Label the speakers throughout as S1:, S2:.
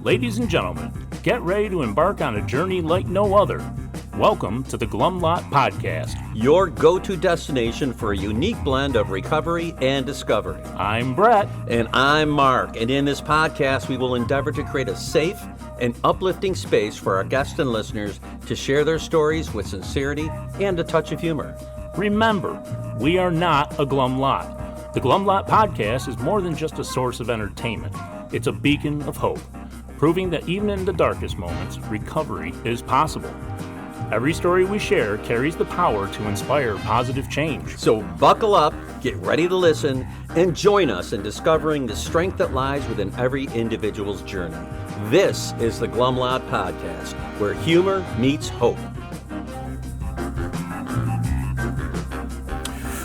S1: Ladies and gentlemen, get ready to embark on a journey like no other. Welcome to the Glum Lot Podcast,
S2: your go-to destination for a unique blend of recovery and discovery.
S1: I'm Brett.
S2: And I'm Mark. And in this podcast, we will endeavor to create a safe and uplifting space for our guests and listeners to share their stories with sincerity and a touch of humor.
S1: Remember, we are not a Glum Lot. The Glum Lot Podcast is more than just a source of entertainment. It's a beacon of hope, proving that even in the darkest moments, recovery is possible. Every story we share carries the power to inspire positive change.
S2: So buckle up, get ready to listen, and join us in discovering the strength that lies within every individual's journey. This is the Glum Lot Podcast, where humor meets hope.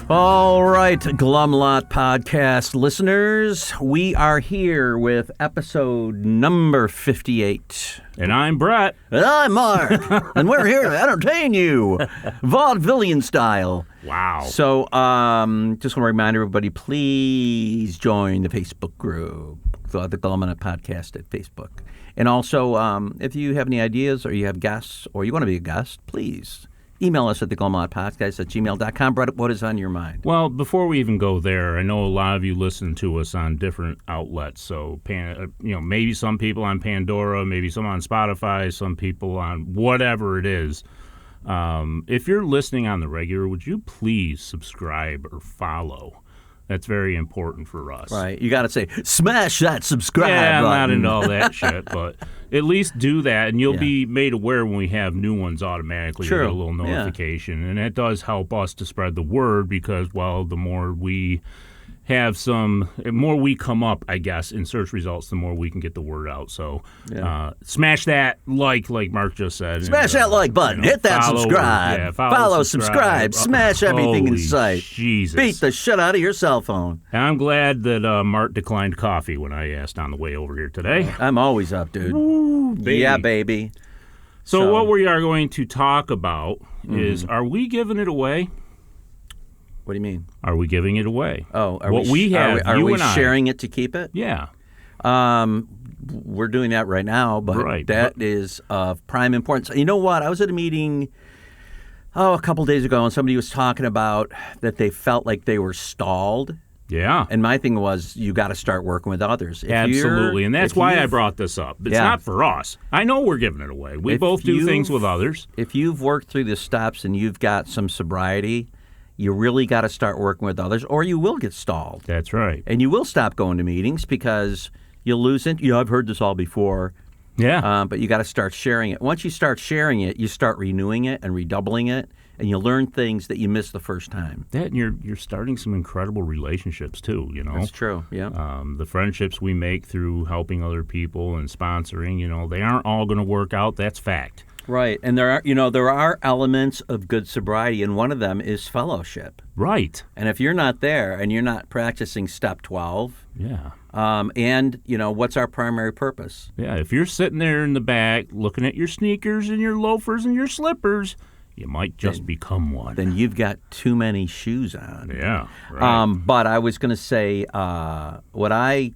S2: All right, Glum Lot Podcast listeners, we are here with episode number 58.
S1: And I'm Brett.
S2: And I'm Mark. And we're here to entertain you, vaudevillian style.
S1: Wow.
S2: So, just want to remind everybody, please join the Facebook group, the Glum Lot Podcast at Facebook. And also, if you have any ideas or you have guests or you want to be a guest, please email us at theglummotpodcast@gmail.com. Brett, what is on your mind?
S1: Well, before we even go there, I know a lot of you listen to us on different outlets. So, maybe some people on Pandora, maybe some on Spotify, some people on whatever it is. If you're listening on the regular, would you please subscribe or follow? That's very important for us.
S2: Right. You got to say, smash that subscribe
S1: button. I'm not into all
S2: button.
S1: that shit, but at least do that, and you'll be made aware when we have new ones automatically.
S2: Sure.
S1: You get a little notification, and that does help us to spread the word because, well, the more we have the more we come up, I guess, in search results, the more we can get the word out. So smash that like Mark just said.
S2: Smash that like button. Hit that subscribe. Follow, subscribe. Smash everything in sight.
S1: Jesus.
S2: Beat the shit out of your cell phone.
S1: And I'm glad that Mark declined coffee when I asked on the way over here today.
S2: I'm always up, dude.
S1: Ooh, baby.
S2: Yeah, baby.
S1: So what we are going to talk about is, are we giving it away?
S2: What do you mean?
S1: Are we giving it away?
S2: Oh,
S1: are we
S2: sharing it to keep it?
S1: Yeah.
S2: We're doing that right now, but that is of prime importance. You know what? I was at a meeting a couple days ago, and somebody was talking about that they felt like they were stalled.
S1: Yeah.
S2: And my thing was, you got to start working with others.
S1: Absolutely. And that's why I brought this up. It's not for us. I know we're giving it away. We both do things with others.
S2: If you've worked through the steps and you've got some sobriety, you really got to start working with others, or you will get stalled.
S1: That's right.
S2: And you will stop going to meetings because you'll lose it. I've heard this all before.
S1: Yeah.
S2: But you got to start sharing it. Once you start sharing it, you start renewing it and redoubling it, and you learn things that you missed the first time.
S1: That and you're starting some incredible relationships too.
S2: That's true. Yeah.
S1: The friendships we make through helping other people and sponsoring, they aren't all going to work out. That's fact.
S2: Right, and there are elements of good sobriety, and one of them is fellowship.
S1: Right.
S2: And if you're not there and you're not practicing step 12, and what's our primary purpose?
S1: Yeah, if you're sitting there in the back looking at your sneakers and your loafers and your slippers, you might just become one.
S2: Then you've got too many shoes on.
S1: Yeah. Right.
S2: But I was going to say what I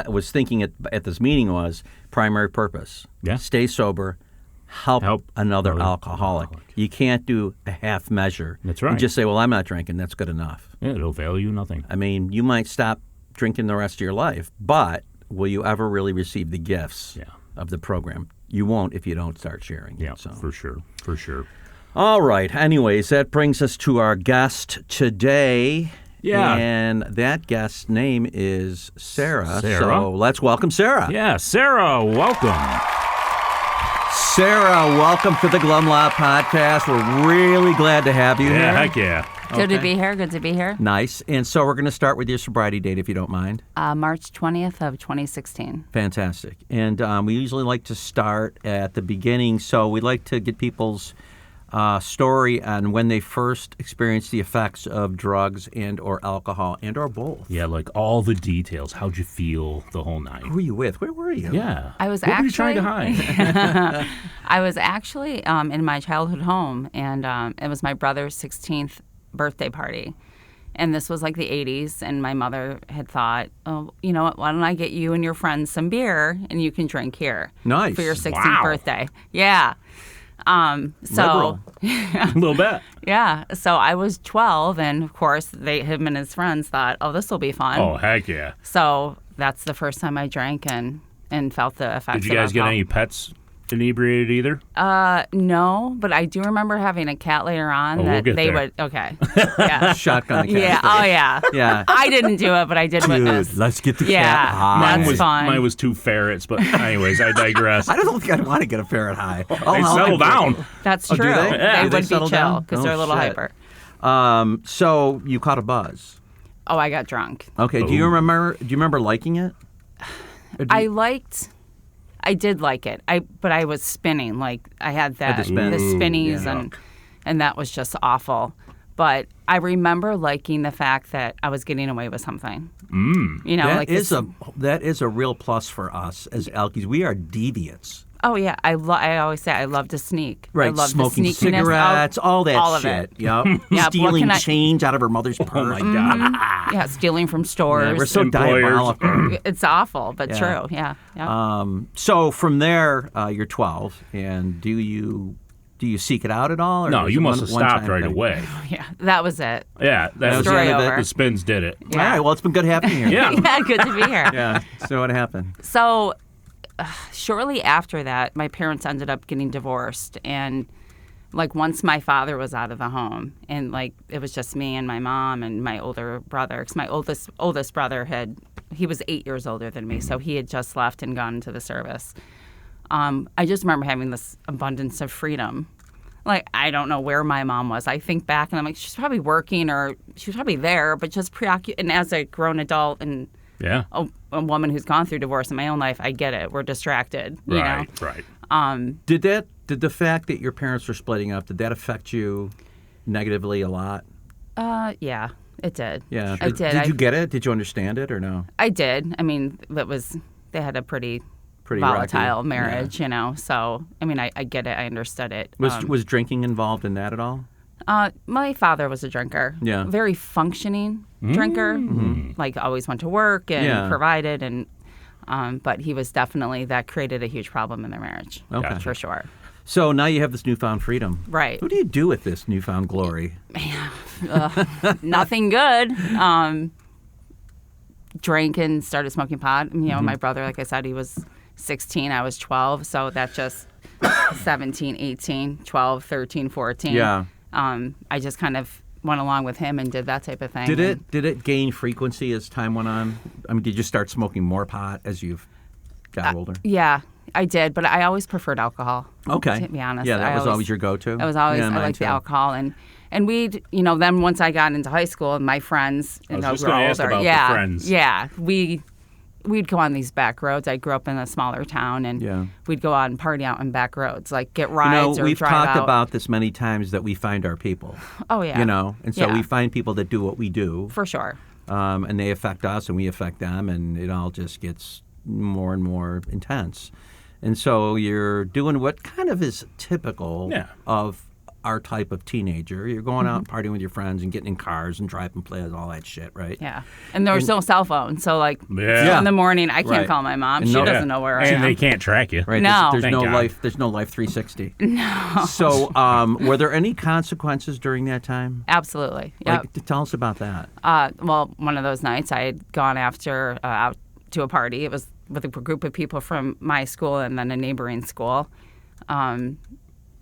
S2: was thinking at this meeting was primary purpose.
S1: Yeah.
S2: Stay sober. Help another alcoholic. You can't do a half measure.
S1: That's right.
S2: And just say, well, I'm not drinking. That's good enough.
S1: Yeah, it'll value nothing.
S2: I mean, you might stop drinking the rest of your life, but will you ever really receive the gifts of the program? You won't if you don't start sharing.
S1: Yeah, for sure. For sure.
S2: All right. Anyways, that brings us to our guest today.
S1: Yeah.
S2: And that guest's name is Sara.
S1: Sara.
S2: So let's welcome Sara.
S1: Yeah, Sara, welcome.
S2: Sara, welcome to the Glum Lot Podcast. We're really glad to have you here.
S1: Yeah, heck yeah.
S3: Good to be here. Good to be here.
S2: Nice. And so we're going to start with your sobriety date, if you don't mind.
S3: March 20th of 2016.
S2: Fantastic. And we usually like to start at the beginning, so we'd like to get people's story on when they first experienced the effects of drugs and or alcohol and or both.
S1: Yeah, like all the details. How'd you feel the whole night?
S2: Who were you with? Where were you?
S1: Yeah.
S3: I was
S1: what were you trying to hide?
S3: I was actually in my childhood home, and it was my brother's 16th birthday party. And this was like the 80s, and my mother had thought, oh, you know what, why don't I get you and your friends some beer, and you can drink here.
S2: Nice.
S3: For your 16th
S1: Wow.
S3: birthday. Yeah. So,
S1: A little bit.
S3: yeah. So I was 12, and of course, him and his friends thought, oh, this will be fun.
S1: Oh, heck yeah.
S3: So that's the first time I drank and felt the effects
S1: Did you guys
S3: of
S1: get
S3: alcohol.
S1: any pets inebriated either?
S3: No, but I do remember having a cat later on
S1: Oh, we'll
S3: that
S1: get
S3: they
S1: there.
S3: would. Okay. Yeah.
S2: Shotgun the cat.
S3: Yeah. Oh, yeah.
S2: Yeah.
S3: I didn't do it, but I did witness.
S2: Dude, let's get the
S3: Yeah.
S2: cat high.
S3: That's fun.
S1: Mine was 2 ferrets, but anyways, I digress.
S2: I don't think I'd want to get a ferret high.
S1: They settle down.
S3: That's
S2: Oh, do
S3: true.
S2: they?
S1: Yeah.
S3: They
S1: Do
S3: would be
S2: settle
S3: chill
S2: down?
S3: because
S2: Oh,
S3: they're a little
S2: shit.
S3: hyper.
S2: So you caught a buzz.
S3: Oh, I got drunk.
S2: Okay. Do you remember liking it? Or do you-
S3: I did like it. But I was spinning. Like I had
S2: Had
S3: the
S2: to spin.
S3: spinnies
S1: yeah.
S3: and that was just awful. But I remember liking the fact that I was getting away with something. You know,
S2: That
S3: like
S2: is
S3: this,
S2: that is a real plus for us as alkies. We are deviants.
S3: Oh yeah, I always say I love to sneak. I
S2: Right,
S3: love
S2: smoking
S3: the sneakiness.
S2: cigarettes, all that
S3: all of
S2: shit.
S3: it.
S2: Yep.
S3: Yeah, what
S2: Stealing
S3: can I-
S2: change out of her mother's purse.
S1: Oh, my God.
S3: Yeah, stealing from stores.
S2: Yeah, we're so
S1: Employers.
S2: diabolical.
S3: It's awful, but
S2: Yeah.
S3: true. Yeah. Yeah.
S2: So from there, you're 12, and do you seek it out at all? Or
S1: No,
S2: is
S1: you
S2: it
S1: must have stopped
S2: one-time
S1: right
S2: thing?
S1: away.
S3: Yeah. That was it.
S1: Yeah, that was
S3: Story
S1: it.
S3: over.
S1: The spins did it.
S2: All right. Well, it's been good having you here.
S1: Yeah.
S3: Yeah. Good to be here.
S2: Yeah. So what happened?
S3: So, shortly after that, my parents ended up getting divorced, and like once my father was out of the home, and like it was just me and my mom and my older brother. Because my oldest brother he was 8 years older than me, so he had just left and gone into the service. I just remember having this abundance of freedom. Like, I don't know where my mom was. I think back and I'm like, she's probably working or she was probably there, but just preoccupied. And as a grown adult and
S1: Yeah.
S3: a woman who's gone through divorce in my own life, I get it. We're distracted, you know?
S1: Right.
S2: Did the fact that your parents were splitting up, did that affect you negatively a lot?
S3: Yeah, it did.
S2: Yeah.
S3: I did.
S2: Did you get it? Did you understand it or no?
S3: I did. I mean, they had a pretty volatile
S2: rocky.
S3: marriage, you know? So, I mean, I get it. I understood it.
S2: Was drinking involved in that at all?
S3: My father was a drinker.
S2: Yeah.
S3: Very functioning drinker. Like, always went to work and
S2: Yeah.
S3: provided. And but he was definitely, that created a huge problem in their marriage.
S2: Okay.
S3: For sure.
S2: So now you have this newfound freedom.
S3: Right.
S2: What do you do with this newfound glory?
S3: Nothing good. Drank and started smoking pot. You know, my brother, like I said, he was 16. I was 12. So that just 17, 18, 12, 13, 14.
S2: Yeah.
S3: I just kind of went along with him and did that type of thing.
S2: Did it gain frequency as time went on? I mean, did you start smoking more pot as you've got older?
S3: Yeah, I did. But I always preferred alcohol.
S2: Okay.
S3: To be honest.
S2: Yeah, that
S3: I
S2: was always your go-to?
S3: I was always,
S2: Yeah,
S3: I
S2: mine
S3: liked the
S2: too.
S3: alcohol. And we'd, you know, then once I got into high school, my friends, you
S1: I was
S3: know,
S1: just
S3: were
S1: gonna ask
S3: older.
S1: about the
S3: Yeah.
S1: friends.
S3: Yeah. We'd go on these back roads. I grew up in a smaller town, and
S2: Yeah.
S3: we'd go out and party out in back roads, like get
S2: You
S3: rides
S2: know,
S3: or
S2: we've
S3: drive
S2: talked
S3: out.
S2: about this many times that we find our people.
S3: Oh, yeah.
S2: You know, and so
S3: Yeah.
S2: we find people that do what we do,
S3: For sure.
S2: and they affect us and we affect them, and it all just gets more and more intense. And so you're doing what kind of is typical
S1: Yeah.
S2: of our type of teenager. You're going out and partying with your friends and getting in cars and driving plays, all that shit, right?
S3: Yeah. And there was no cell phone. So, like,
S1: Yeah.
S3: in the morning, I can't
S2: Right.
S3: call my mom.
S2: And
S3: She
S2: no-
S3: doesn't know where I
S1: And
S3: am.
S1: they can't track you.
S2: Right.
S3: No.
S2: There's
S1: Thank
S2: no
S1: God.
S2: life. There's no Life 360. No. So, were there any consequences during that time?
S3: Absolutely. Yep.
S2: Like, tell us about that.
S3: Well, one of those nights I had gone after out to a party. It was with a group of people from my school and then a neighboring school.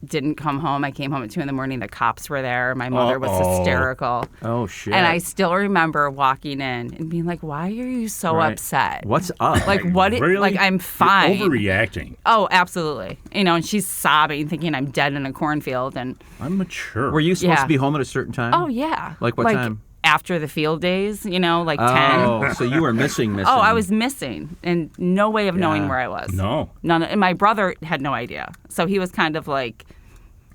S3: Didn't come home. I came home at 2 a.m. The cops were there. My mother was
S1: Uh-oh.
S3: hysterical.
S2: Oh shit!
S3: And I still remember walking in and being like, "Why are you so
S2: Right.
S3: upset?
S2: What's up?
S3: Like what?
S1: Really?
S3: Like I'm
S1: You're
S3: fine."
S1: overreacting.
S3: Oh, absolutely. You know, and she's sobbing, thinking I'm dead in a cornfield. And
S1: I'm mature.
S2: Were you supposed
S3: Yeah.
S2: to be home at a certain time?
S3: oh yeah,
S2: Like what time?
S3: After the field days, you know, like 10.
S2: Oh, so you were missing.
S3: Oh, I was missing, and no way of knowing
S2: Yeah.
S3: where I was.
S1: No.
S3: None. And my brother had no idea, so he was kind of like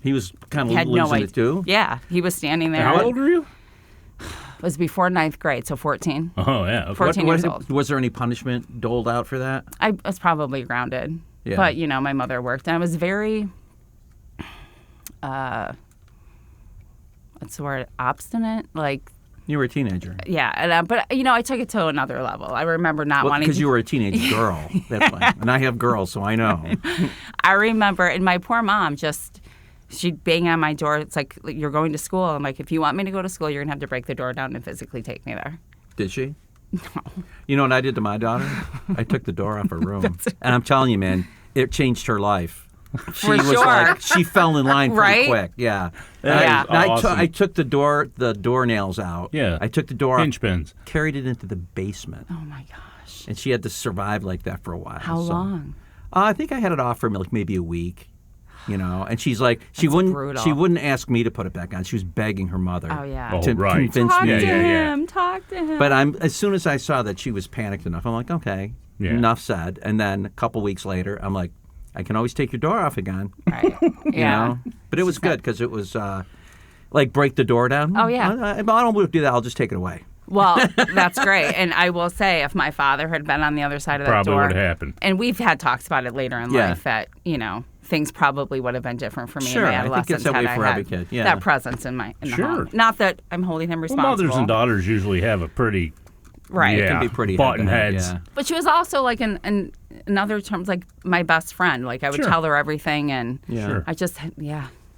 S2: He was kind
S3: he
S2: of
S3: had
S2: losing
S3: no idea.
S2: it too.
S3: Yeah, he was standing there.
S1: How old are you?
S3: It was before 9th grade, so 14.
S1: Oh, yeah. Okay.
S3: 14 years old.
S2: Was there any punishment doled out for that?
S3: I was probably grounded,
S2: Yeah.
S3: but you know, my mother worked, and I was very, what's the word? Obstinate. Like
S2: You were a teenager.
S3: Yeah, and, but I took it to another level. I remember not wanting
S2: because
S3: to.
S2: you were a teenage girl. That's why. And I have girls, so I know.
S3: I remember, and my poor mom she'd bang on my door. It's like, you're going to school. I'm like, if you want me to go to school, you're gonna have to break the door down and physically take me there.
S2: Did she? No. You know what I did to my daughter? I took the door off her room, and I'm telling you, man, it changed her life. She was
S3: sure.
S2: like, she fell in line pretty
S3: Right?
S2: quick. Yeah.
S3: Yeah.
S1: Awesome.
S2: I took the door nails out.
S1: Yeah.
S2: I took the door
S1: Hinge pins.
S2: carried it into the basement.
S3: Oh my gosh!
S2: And she had to survive like that for a while.
S3: How long?
S2: I think I had it off for like maybe a week. And she's like, she
S3: brutal.
S2: wouldn't ask me to put it back on. She was begging her mother
S3: Oh yeah.
S1: Oh,
S2: to
S1: right.
S2: convince
S3: Talk
S2: me.
S3: to
S1: Yeah.
S3: him. Talk to him.
S2: But as soon as I saw that she was panicked enough, I'm like, okay, enough said. And then a couple weeks later, I'm like, I can always take your door off again.
S3: Right. Yeah.
S2: But it was good because it was like break the door down.
S3: Oh, yeah.
S2: I don't want to do that. I'll just take it away.
S3: Well, that's great. And I will say, if my father had been on the other side of that
S1: Probably
S3: door,
S1: would have happened.
S3: and we've had talks about it later in
S2: Yeah.
S3: life, that things probably would have been different for me
S2: Sure,
S3: in my
S2: I think
S3: adolescence
S2: it's that
S3: had
S2: way
S3: I
S2: for
S3: had
S2: every kid, yeah.
S3: that presence in the
S1: Sure.
S3: home. Not that I'm holding him
S1: Well,
S3: responsible.
S1: mothers and daughters usually have a pretty
S3: Right.
S1: yeah,
S2: Can be pretty
S1: button
S2: head-to-head,
S1: heads.
S2: yeah.
S3: But she was also like in other terms like my best friend. Like I would
S1: Sure.
S3: tell her everything, and
S2: Yeah.
S1: Sure.
S3: I just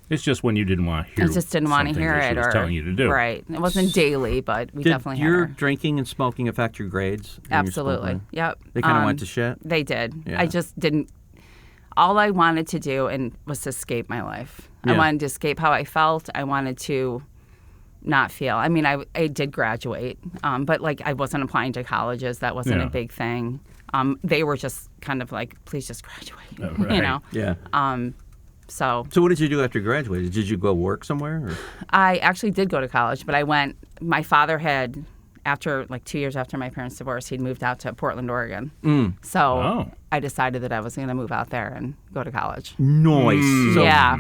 S1: It's just when you didn't want to hear.
S3: I just didn't want to
S1: something
S3: hear
S1: that
S3: it
S1: she was
S3: or
S1: telling you to do.
S3: Right. It wasn't daily, but we
S2: Did
S3: definitely had
S2: your
S3: her.
S2: drinking and smoking affect your grades? in your school
S3: Absolutely.
S2: grade?
S3: Yep.
S2: They kind of went to shit?
S3: They did.
S2: Yeah.
S3: I just didn't. All I wanted to do was to escape my life.
S2: Yeah.
S3: I wanted to escape how I felt. I wanted to not feel. I mean, I did graduate, but like I wasn't applying to colleges. That wasn't
S1: Yeah.
S3: a big thing. They were just kind of like, please just graduate.
S1: Right.
S3: You know.
S2: Yeah.
S3: So
S2: So what did you do after you graduated? Did you go work somewhere? Or?
S3: I actually did go to college, but I went. My father had. After 2 years after my parents' divorce, he'd moved out to Portland, Oregon. So
S1: Oh.
S3: I decided that I was going to move out there and go to college.
S2: Nice. So,
S3: Yeah.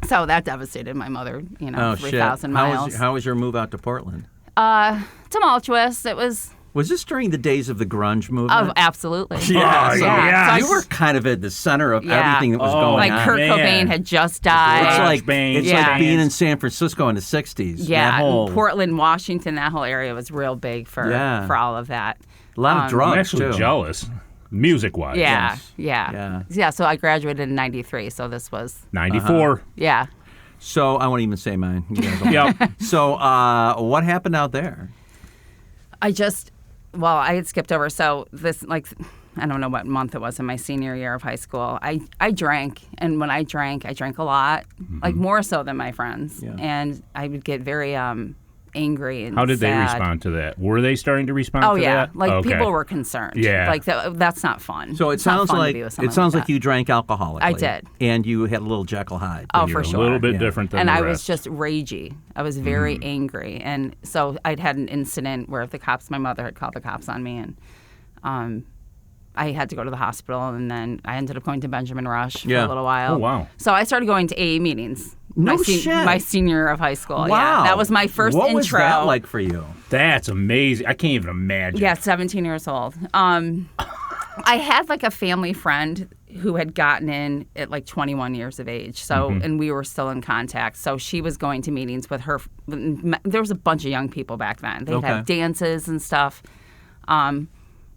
S3: So that devastated my mother,
S2: Oh,
S3: 3,000
S2: shit.
S3: miles.
S2: How was your move out to Portland?
S3: Tumultuous. It was,
S2: Was this during the days of the grunge movement?
S3: absolutely.
S2: Yeah,
S1: Oh,
S2: so
S1: yes.
S2: you were kind of at the center of
S3: Yeah.
S2: everything that was
S1: Oh,
S2: going
S3: Like
S2: on.
S3: Kurt
S1: man.
S3: Cobain had just died.
S2: It's
S1: Garage
S2: like
S1: bands,
S2: it's
S3: Yeah.
S2: like being in
S1: bands.
S2: San Francisco in the '60s.
S3: Yeah,
S2: That whole,
S3: and Portland, Washington, that whole area was real big for all of that.
S2: a lot of
S1: I'm
S2: drugs
S1: actually
S2: too.
S1: jealous, music-wise.
S3: Yeah,
S2: Yes.
S3: yeah,
S2: Yeah.
S3: So I graduated in '93. So this was
S1: 94.
S3: yeah.
S2: So I won't even say mine. You guys don't
S1: Yep.
S2: know. So what happened out there?
S3: I had skipped over. So this, I don't know what month it was in my senior year of high school. I drank, and when I drank a lot, like more so than my friends.
S2: Yeah.
S3: And I would get very angry and
S1: How did they
S3: sad.
S1: respond to that? Were they starting to respond
S3: Oh
S1: to
S3: yeah,
S1: that?
S3: like
S1: Okay.
S3: people were concerned.
S1: Yeah.
S3: like that's not fun.
S2: So it
S3: It's not
S2: sounds
S3: fun to
S2: like
S3: be with someone
S2: like
S3: that.
S2: you drank alcoholically.
S3: I did.
S2: And you had a little Jekyll Hyde.
S3: Oh,
S1: You're
S3: for sure.
S1: A little bit
S2: Yeah.
S1: different than
S3: And
S1: the
S3: I
S1: rest.
S3: was just ragey. I was very angry, and so I'd had an incident where my mother had called the cops on me, and I had to go to the hospital, and then I ended up going to Benjamin Rush for
S2: Yeah.
S3: a little while.
S1: Oh, wow.
S3: So I started going to AA meetings.
S2: No shit.
S3: My senior year of high school.
S2: Wow.
S3: Yeah, that was my first
S2: what
S3: intro.
S2: was that like for you?
S1: That's amazing. I can't even imagine.
S3: Yeah, 17 years old. I had a family friend who had gotten in at 21 years of age. So, and we were still in contact. So she was going to meetings with her. There was a bunch of young people back then. They'd have dances and stuff.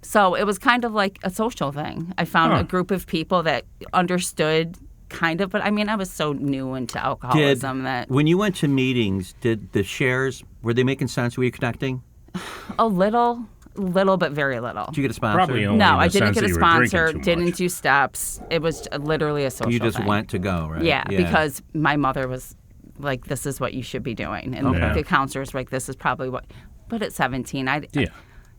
S3: So it was kind of like a social thing. I found a group of people that understood kind of, but I mean, I was so new into alcoholism that
S2: When you went to meetings, did the shares, were they making sense? Were you connecting?
S3: a little, but very little.
S2: Did you get a sponsor?
S1: Probably only
S3: No,
S1: in the
S3: I didn't
S1: sense
S3: get a
S1: that you were drinking
S3: sponsor,
S1: too much.
S3: didn't do steps. It was literally a social
S2: You just
S3: thing.
S2: went to go, right?
S3: Yeah, because my mother was like, this is what you should be doing. And
S1: Okay.
S3: the counselors were like, this is probably what. But at 17,
S1: Yeah.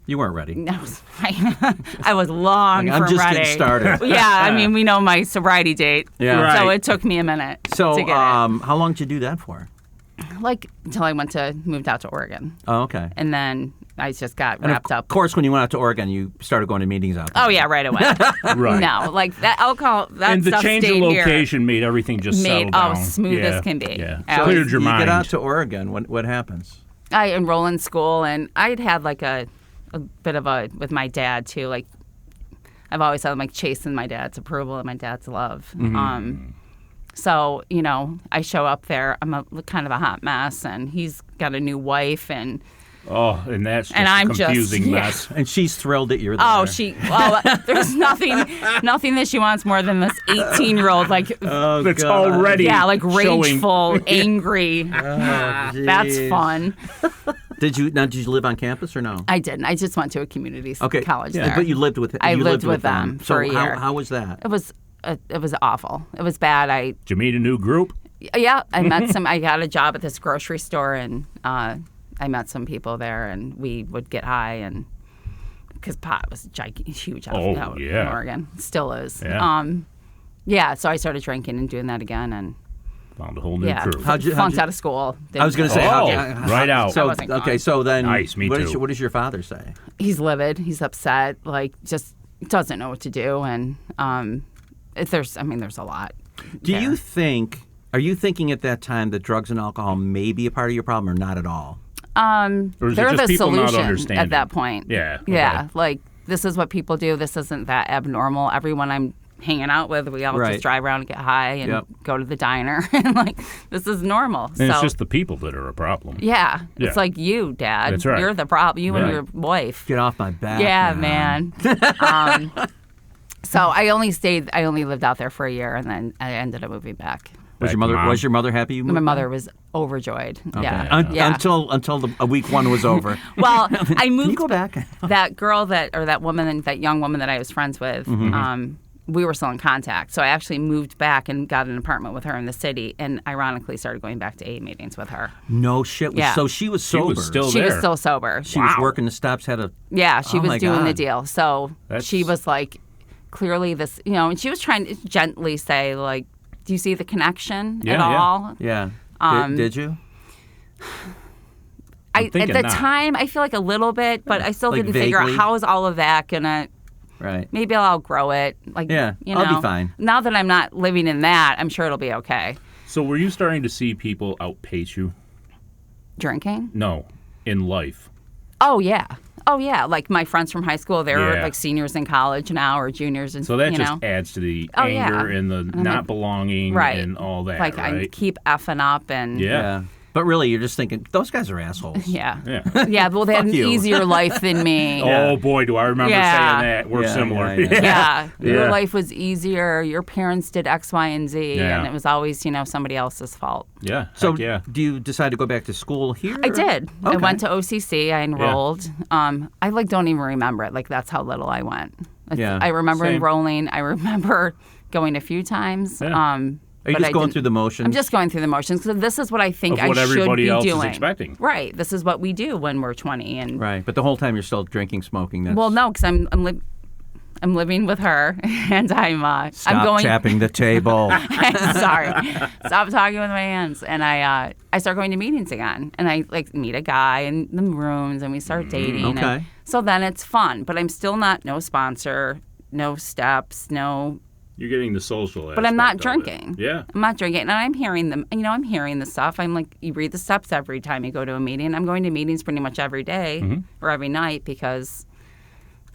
S2: You weren't ready.
S3: I was fine. I was long
S2: Like,
S3: from
S2: I'm just
S3: ready.
S2: getting started.
S3: Yeah, I mean, we know my sobriety date.
S2: Yeah.
S3: So
S1: Right.
S3: it took me a minute
S2: So
S3: to get
S2: how long did you do that for?
S3: it. Until I moved out to Oregon.
S2: Oh, okay.
S3: And then I just got
S2: And
S3: wrapped
S2: of
S3: up.
S2: course, when you went out to Oregon, you started going to meetings out there.
S3: Oh, yeah, right away.
S1: Right.
S3: No, that alcohol, that
S1: And the
S3: stuff
S1: change of
S3: stayed here.
S1: location made everything just settle down.
S3: smooth as can be.
S1: Yeah.
S3: So
S1: Cleared your
S2: you
S1: mind.
S2: get out to Oregon, what happens?
S3: I enroll in school, and I'd had a bit of with my dad too. I've always had chasing my dad's approval and my dad's love. So I show up there. I'm kind of a hot mess, and he's got a new wife, and
S1: Oh, and that's just
S3: And I'm
S1: a confusing
S3: just- yeah.
S1: mess.
S2: And she's thrilled that you're there.
S3: Oh, there's nothing that she wants more than this 18-year-old, like,
S2: Oh,
S1: That's
S2: God.
S1: already
S3: like
S1: showing-
S3: rageful, angry. That's
S2: geez.
S3: fun.
S2: Did you live on campus or no?
S3: I didn't. I just went to a community
S2: Okay.
S3: college
S2: Yeah,
S3: there.
S2: but you lived with
S3: I
S2: you
S3: lived with them
S2: So
S3: for a year.
S2: how was that?
S3: It was awful. It was bad.
S1: Did you meet a new group?
S3: I met some. I got a job at this grocery store, and I met some people there, and we would get high, and because pot was huge out in Oregon, still is.
S1: Yeah.
S3: So I started drinking and doing that again, and
S1: Found a whole new crew.
S3: flunked out of school.
S2: I was going to say,
S1: right out.
S2: So
S3: wasn't
S2: okay,
S3: gone.
S2: so then,
S1: Nice, me too.
S2: What does your father say?
S3: He's livid. He's upset. Like, just doesn't know what to do, and there's a lot.
S2: Do
S3: there.
S2: you think? Are you thinking at that time that drugs and alcohol may be a part of your problem, or not at all?
S1: Or is it
S3: They're
S1: just
S3: the
S1: people not
S3: solution
S1: understanding?
S3: at that point.
S1: Yeah.
S3: Yeah.
S1: okay.
S3: Like, this is what people do. This isn't that abnormal. Everyone I'm hanging out with, we all
S2: Right.
S3: just drive around and get high and
S2: Yep.
S3: go to the diner. And, like, this is normal.
S1: And
S3: so,
S1: it's just the people that are a problem.
S3: yeah.
S1: Yeah.
S3: It's like you, Dad.
S1: That's right.
S3: You're the problem. You and
S1: Right.
S3: your wife.
S2: Get off my back.
S3: Yeah, man. So I only lived out there for a year, and then I ended up moving back.
S2: Was
S1: Back to Mom.
S2: your mother happy you moved?
S3: My
S2: back?
S3: mother was overjoyed.
S2: Okay.
S3: Yeah. Yeah.
S2: Until the week one was over.
S3: Well, I
S2: Can
S3: moved
S2: you go back?
S3: that young woman that I was friends with, we were still in contact. So I actually moved back and got an apartment with her in the city, and ironically started going back to AA meetings with her.
S2: No shit.
S3: Yeah.
S2: So she was
S1: She
S2: sober.
S1: was still
S3: She
S1: there.
S3: was still sober.
S2: She was
S1: Wow.
S2: working the stops. Had a
S3: She
S2: Oh
S3: was
S2: my
S3: doing the
S2: God.
S3: deal. So
S1: That's-
S3: she was like, clearly this, and she was trying to gently say, like, do you see the connection
S1: Yeah,
S3: at
S1: yeah.
S3: all?
S2: yeah. Did you?
S3: At
S1: thinking
S3: the
S1: not.
S3: time, I feel like a little bit, but I still
S2: Like
S3: didn't figure out
S2: vaguely?
S3: how is all of that gonna.
S2: Right.
S3: Maybe I'll outgrow it. Like,
S2: Yeah,
S3: you know,
S2: I'll be fine.
S3: Now that I'm not living in that, I'm sure it'll be okay.
S1: So were you starting to see people outpace you?
S3: Drinking?
S1: No, in life.
S3: Oh yeah. Like my friends from high school, they're
S1: Yeah.
S3: like seniors in college now or juniors, and
S1: So that
S3: you
S1: just
S3: know.
S1: adds to the
S3: Oh, yeah.
S1: anger and the not belonging
S3: Right.
S1: and all that,
S3: Like I
S1: right?
S3: keep effing up and
S1: Yeah.
S2: But really, you're just thinking those guys are assholes.
S3: yeah.
S1: Yeah.
S3: Well, they had an
S2: Fuck you.
S3: easier life than me.
S1: Oh boy, do I remember
S3: Yeah.
S1: saying that. We're
S2: Yeah,
S1: similar.
S2: yeah, yeah.
S3: Yeah, your
S1: Yeah.
S3: life was easier. Your parents did X, Y, and Z,
S1: Yeah.
S3: and it was always, somebody else's fault.
S1: Yeah.
S2: So,
S1: heck yeah.
S2: do you decide to go back to school here?
S3: I did. I
S2: Okay.
S3: went to OCC. I enrolled. I don't even remember it. Like that's how little I went.
S2: Yeah.
S3: I remember
S1: Same.
S3: enrolling. I remember going a few times.
S1: Yeah.
S2: Are you
S3: but
S2: just
S3: I
S2: going
S3: didn't-
S2: through the motions?
S3: I'm just going through the motions because this is what I think
S1: Of what
S3: I should
S1: everybody
S3: be
S1: else is
S3: doing.
S1: expecting.
S3: Right. This is what we do when we're 20. And
S2: Right, but the whole time you're still drinking, smoking. That's...
S3: well, no, because I'm living with her, and I'm
S2: Stop
S3: going.
S2: tapping the table.
S3: Sorry, stop talking with my hands. And I start going to meetings again, and I like meet a guy in the rooms, and we start dating.
S2: okay.
S3: And so then it's fun, but I'm still no sponsor, no steps, no.
S1: You're getting the social
S3: But I'm not
S1: aspect of it.
S3: drinking.
S1: Yeah.
S3: I'm not drinking, and I'm hearing them. I'm hearing the stuff. I'm like, you read the steps every time you go to a meeting. I'm going to meetings pretty much every day or every night because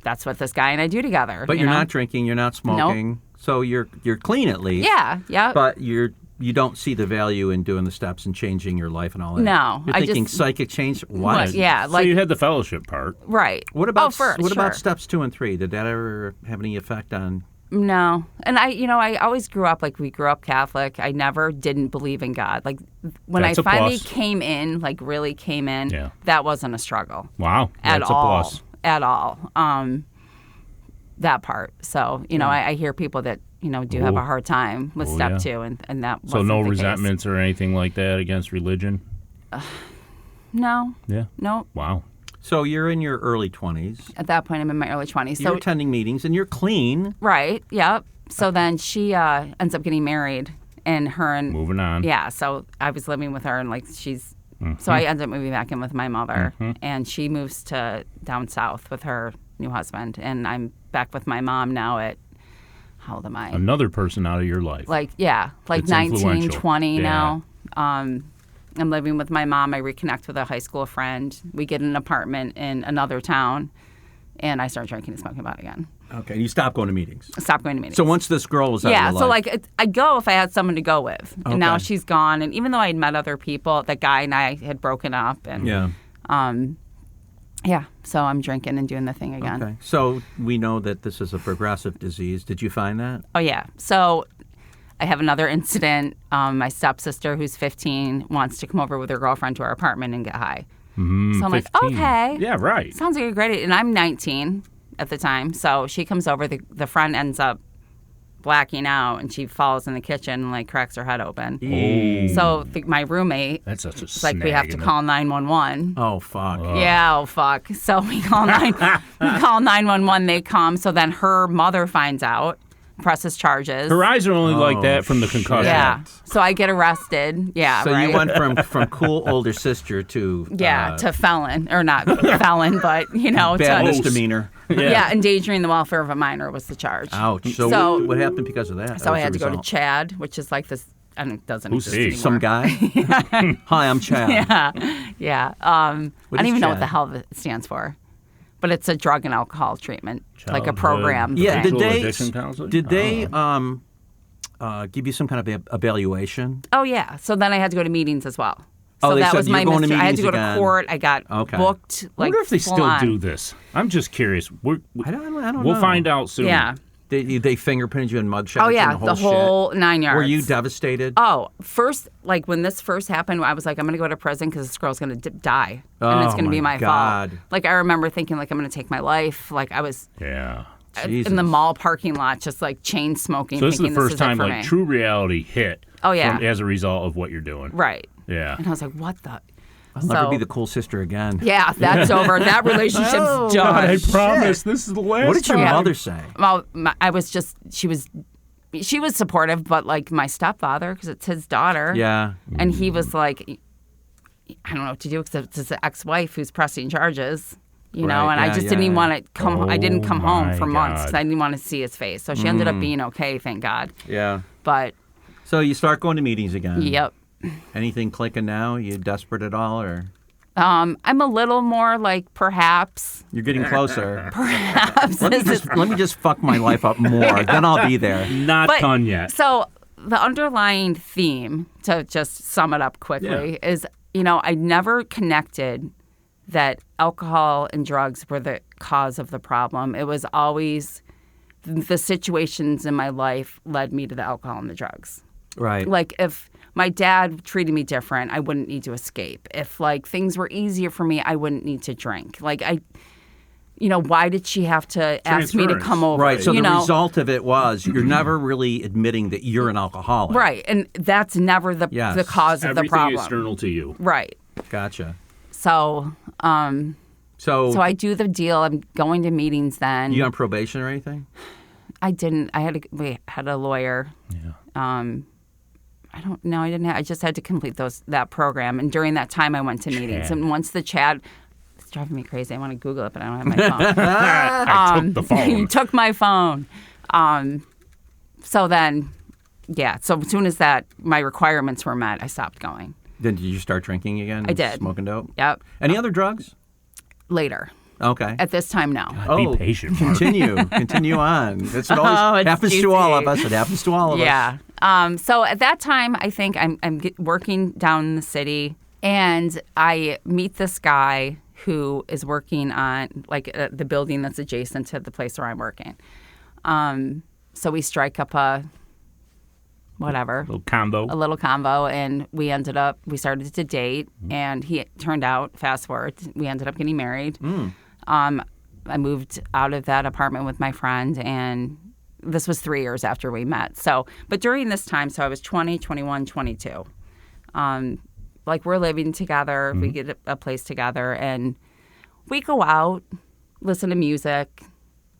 S3: that's what this guy and I do together.
S2: But
S3: you
S2: you're
S3: know?
S2: not drinking. You're not smoking. So you're clean at least.
S3: Yeah.
S2: But you don't see the value in doing the steps and changing your life and all that.
S3: No,
S2: You're
S3: I
S2: thinking
S3: just-
S2: psychic change. What?
S3: Yeah,
S1: So
S3: like
S1: you had the fellowship part.
S3: right.
S2: What about
S3: first?
S2: what about
S3: Sure.
S2: steps 2 and 3? Did that ever have any effect on?
S3: No. And I always grew up we grew up Catholic. I never didn't believe in God. Like when
S1: That's
S3: I
S1: a
S3: finally
S1: plus.
S3: came in, like really came in,
S1: Yeah.
S3: that wasn't a struggle
S1: Wow.
S3: at
S1: That's
S3: all.
S1: a plus.
S3: At all. That part. So, I hear people that, do have
S1: Ooh.
S3: a hard time with
S1: Oh,
S3: step
S1: yeah.
S3: 2 and that
S1: So
S3: wasn't
S1: no
S3: the case.
S1: resentments or anything like that against religion?
S3: No.
S1: Yeah.
S3: No.
S1: Wow.
S2: So you're in your early 20s.
S3: At that point I'm in my early 20s.
S2: You're
S3: So
S2: attending meetings and you're clean.
S3: right. Yep. So then she ends up getting married and her and
S1: Moving on.
S3: yeah, so I was living with her, and like so I ended up moving back in with my mother, and she moves to down south with her new husband, and I'm back with my mom now at, how old am I?
S1: Another person out of your life.
S3: Like
S1: It's
S3: 19,
S1: influential.
S3: 20
S1: Yeah.
S3: now. I'm living with my mom. I reconnect with a high school friend. We get an apartment in another town, and I start drinking and smoking pot again.
S2: Okay. You stop going to meetings.
S3: Stop going to meetings.
S2: So once this girl was out
S3: Yeah,
S2: of your
S3: so
S2: life,
S3: like I'd go if I had someone to go with, and now
S2: Okay.
S3: she's gone. And even though I'd met other people, that guy and I had broken up, and
S2: yeah.
S3: Yeah, so I'm drinking and doing the thing again.
S2: Okay. So we know that this is a progressive disease. Did you find that?
S3: Oh, yeah. So I have another incident. My stepsister, who's 15, wants to come over with her girlfriend to our apartment and get high. So I'm
S1: 15.
S3: like, okay.
S1: Yeah, right.
S3: Sounds like a great idea. And I'm 19 at the time. So she comes over. The friend ends up blacking out, and she falls in the kitchen and, like, cracks her head open.
S1: Oh.
S3: So my roommate,
S1: That's such a
S3: it's like, we have to call 911.
S2: Oh, fuck.
S3: Yeah, oh, fuck. So we call 911. They come. So then her mother finds out, presses charges.
S1: Her eyes are only like that from the concussion.
S3: Yeah. So I get arrested. Yeah,
S2: So
S3: right.
S2: you went from cool older sister to
S3: to felon, or not felon, but,
S2: bad
S3: to,
S2: misdemeanor.
S3: yeah, endangering the welfare of a minor was the charge.
S2: Ouch. So what happened because of that?
S3: So I
S2: That
S3: had to
S2: was the
S3: go to
S2: result.
S3: Chad, which is like this, and it doesn't
S1: Who's
S3: exist
S1: he?
S3: anymore.
S2: Some guy? Hi, I'm Chad.
S3: Yeah. I
S2: What
S3: don't
S2: is
S3: even know what
S2: Chad?
S3: the hell it stands for, but it's a drug and alcohol treatment, like a
S1: Childhood
S3: program.
S2: Yeah,
S3: thing.
S2: did they
S1: addiction counseling?
S2: did they give you some kind of evaluation?
S3: Oh yeah. So then I had to go to meetings as well.
S2: Oh,
S3: So
S2: they
S3: that
S2: said
S3: was
S2: you're
S3: my
S2: going to
S3: mystery. I had to go
S2: meetings
S3: to
S2: again.
S3: court. I got
S2: Okay.
S3: booked.
S1: I
S3: Like,
S1: wonder if they
S3: full
S1: still
S3: on.
S1: do this. I'm just curious.
S2: I don't
S1: We'll
S2: know.
S1: find out soon.
S3: Yeah.
S2: They fingerprinted you in mugshots.
S3: Oh yeah,
S2: and
S3: the whole
S2: shit.
S3: 9 yards.
S2: Were you devastated?
S3: Oh, first, like when this first happened, I was like, I'm going to go to prison because this girl's going to die. And it's
S2: Oh,
S3: going to be
S2: my
S3: my
S2: God.
S3: fault. Like, I remember thinking, like, I'm going to take my life. Like, I was
S1: Yeah.
S2: Jesus.
S3: in the mall parking lot just, like, chain smoking,
S1: So this is the
S3: thinking
S1: first
S3: it
S1: time
S3: for
S1: like
S3: me.
S1: true reality hit.
S3: Oh, yeah.
S1: As a result of what you're doing.
S3: Right.
S1: Yeah.
S3: And I was like, what the?
S2: I'll never be the cool sister again.
S3: Yeah, that's over. That relationship's done.
S1: I promise this is the last.
S2: What did your
S3: Yeah.
S2: mother say?
S3: Well, I was just, she was supportive, but like my stepfather, because it's his daughter.
S2: Yeah.
S3: And he was like, I don't know what to do because it's his ex-wife who's pressing charges, you know,
S2: Right,
S3: and I
S2: yeah,
S3: just
S2: yeah,
S3: didn't even
S2: yeah.
S3: want to come. I didn't come home
S1: my
S3: for months
S1: God.
S3: because I didn't want to see his face. So she ended up being okay, thank God.
S2: Yeah.
S3: But
S2: So you start going to meetings again.
S3: yep.
S2: Anything clicking now? You desperate at all, or
S3: I'm a little more like perhaps
S2: you're getting closer?
S3: this is
S2: Let me just fuck my life up more, then I'll be there.
S1: Not
S3: But-
S1: done yet.
S3: So the underlying theme, to just sum it up quickly, is, I never connected that alcohol and drugs were the cause of the problem. It was always the situations in my life led me to the alcohol and the drugs.
S2: Right.
S3: Like if my dad treated me different, I wouldn't need to escape. If like things were easier for me, I wouldn't need to drink. Like why did she have to ask me to
S1: Transference.
S3: come over?
S2: Right. So
S3: you
S2: the
S3: know?
S2: result of it was you're never really admitting that you're an alcoholic.
S3: Right, and that's never the
S2: Yes.
S3: the cause of
S1: Everything
S3: the problem.
S1: external to you.
S3: Right.
S2: Gotcha.
S3: So,
S2: So
S3: so I do the deal. I'm going to meetings then.
S2: you on probation or anything?
S3: I didn't. We had a lawyer.
S1: Yeah.
S3: I don't know. I didn't. I just had to complete that program, and during that time, I went to meetings. And once the Chad, it's driving me crazy. I want to Google it, but I don't have my phone.
S1: I took the phone.
S3: You took my phone. So then, yeah. So as soon as my requirements were met, I stopped going.
S2: Then did you start drinking again?
S3: I did.
S2: Smoking dope?
S3: Yep.
S2: Any other drugs?
S3: Later.
S2: Okay.
S3: At this time, no.
S1: Be patient, Mark.
S2: Continue on. That's what always
S3: it's
S2: happens to all of
S3: juicy.
S2: us. It happens to all of us.
S3: Yeah. So at that time, I think I'm working down in the city, and I meet this guy who is working on the building that's adjacent to the place where I'm working. So we strike up a little combo, and we started to date, and he turned out, fast forward, we ended up getting married. I moved out of that apartment with my friend, and this was 3 years after we met. So, but during this time, so I was 20, 21, 22. We're living together, we get a place together, and we go out, listen to music,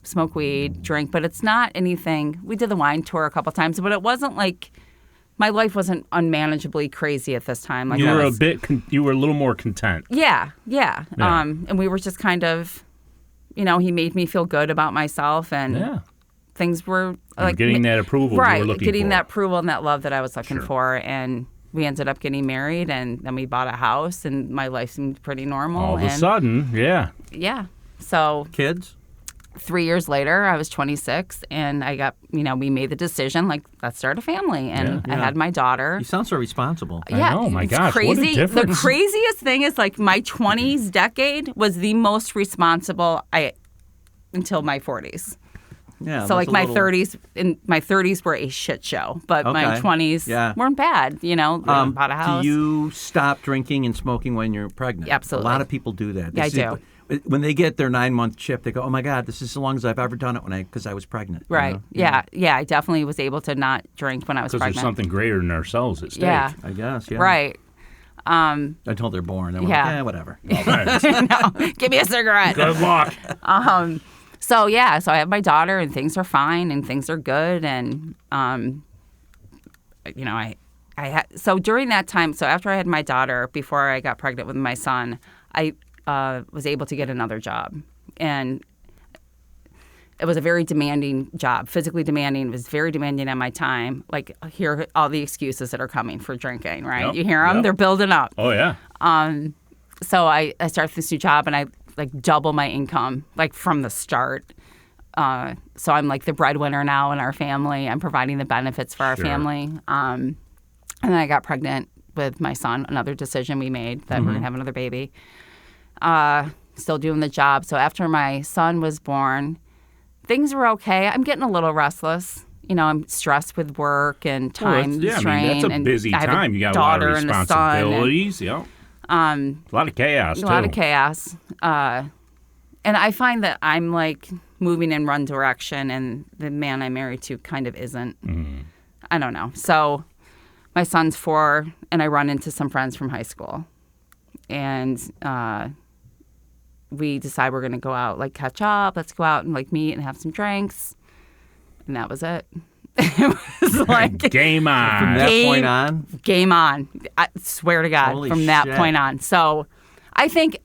S3: smoke weed, drink, but it's not anything. We did the wine tour a couple times, but it wasn't like my life wasn't unmanageably crazy at this time. Like
S1: You were
S3: you
S1: were a little more content.
S3: Yeah.
S1: Yeah.
S3: And we were just kind of, he made me feel good about myself, and things were like
S1: getting that approval
S3: right,
S1: you were looking
S3: getting
S1: for.
S3: that approval and that love that I was looking
S1: Sure.
S3: for, and we ended up getting married, and then we bought a house, and my life seemed pretty normal.
S1: All of a
S3: and
S1: sudden, yeah.
S3: yeah. So
S2: Kids?
S3: 3 years later, I was 26, and I got, we made the decision, like, let's start a family. And I had my daughter.
S2: You sound so responsible.
S3: Yeah,
S1: I know, my
S3: it's
S1: gosh,
S3: crazy.
S1: what a difference.
S3: The craziest thing is, like, my 20s decade was the most responsible until my 40s.
S2: Yeah.
S3: So, like, my 30s were a shit show, but my 20s weren't bad, bought a house.
S2: Do you stop drinking and smoking when you're pregnant?
S3: Absolutely.
S2: A lot of people do that.
S3: Yeah, I do.
S2: When they get their 9-month chip, they go, "Oh my God, this is as long as I've ever done it because I was pregnant."
S3: Right. Yeah. I definitely was able to not drink when I was pregnant.
S1: Because there's something greater than ourselves at stake.
S3: Yeah.
S2: I guess. Yeah.
S3: Right.
S2: Until they're born, they're like, whatever.
S3: No, give me a cigarette.
S1: Good luck.
S3: So I have my daughter, and things are fine, and things are good, and so during that time, so after I had my daughter, before I got pregnant with my son, I was able to get another job, and it was a very demanding job, physically demanding. It was very demanding on my time. Like, hear all the excuses that are coming for drinking, right?
S1: Yep,
S3: You hear them?
S1: yep.
S3: They're building up.
S1: Oh, yeah.
S3: So I started this new job, and I like double my income, like, from the start. So I'm like the breadwinner now in our family. I'm providing the benefits for our family. And then I got pregnant with my son, another decision we made that we're going to have another baby. Still doing the job. So after my son was born, things were okay. I'm getting a little restless. I'm stressed with work and time strain.
S1: That's a busy time. You got a lot of responsibilities. A lot of chaos, too.
S3: A lot of chaos. And I find that I'm, like, moving in one direction, and the man I'm married to kind of isn't. I don't know. So my son's 4, and I run into some friends from high school. And we decide we're going to go out, like, catch up. Let's go out and, like, meet and have some drinks. And that was it. It was like...
S1: Game on.
S2: From that point on?
S3: Game on. I swear to God,
S2: Holy
S3: from that
S2: shit.
S3: point on. So I think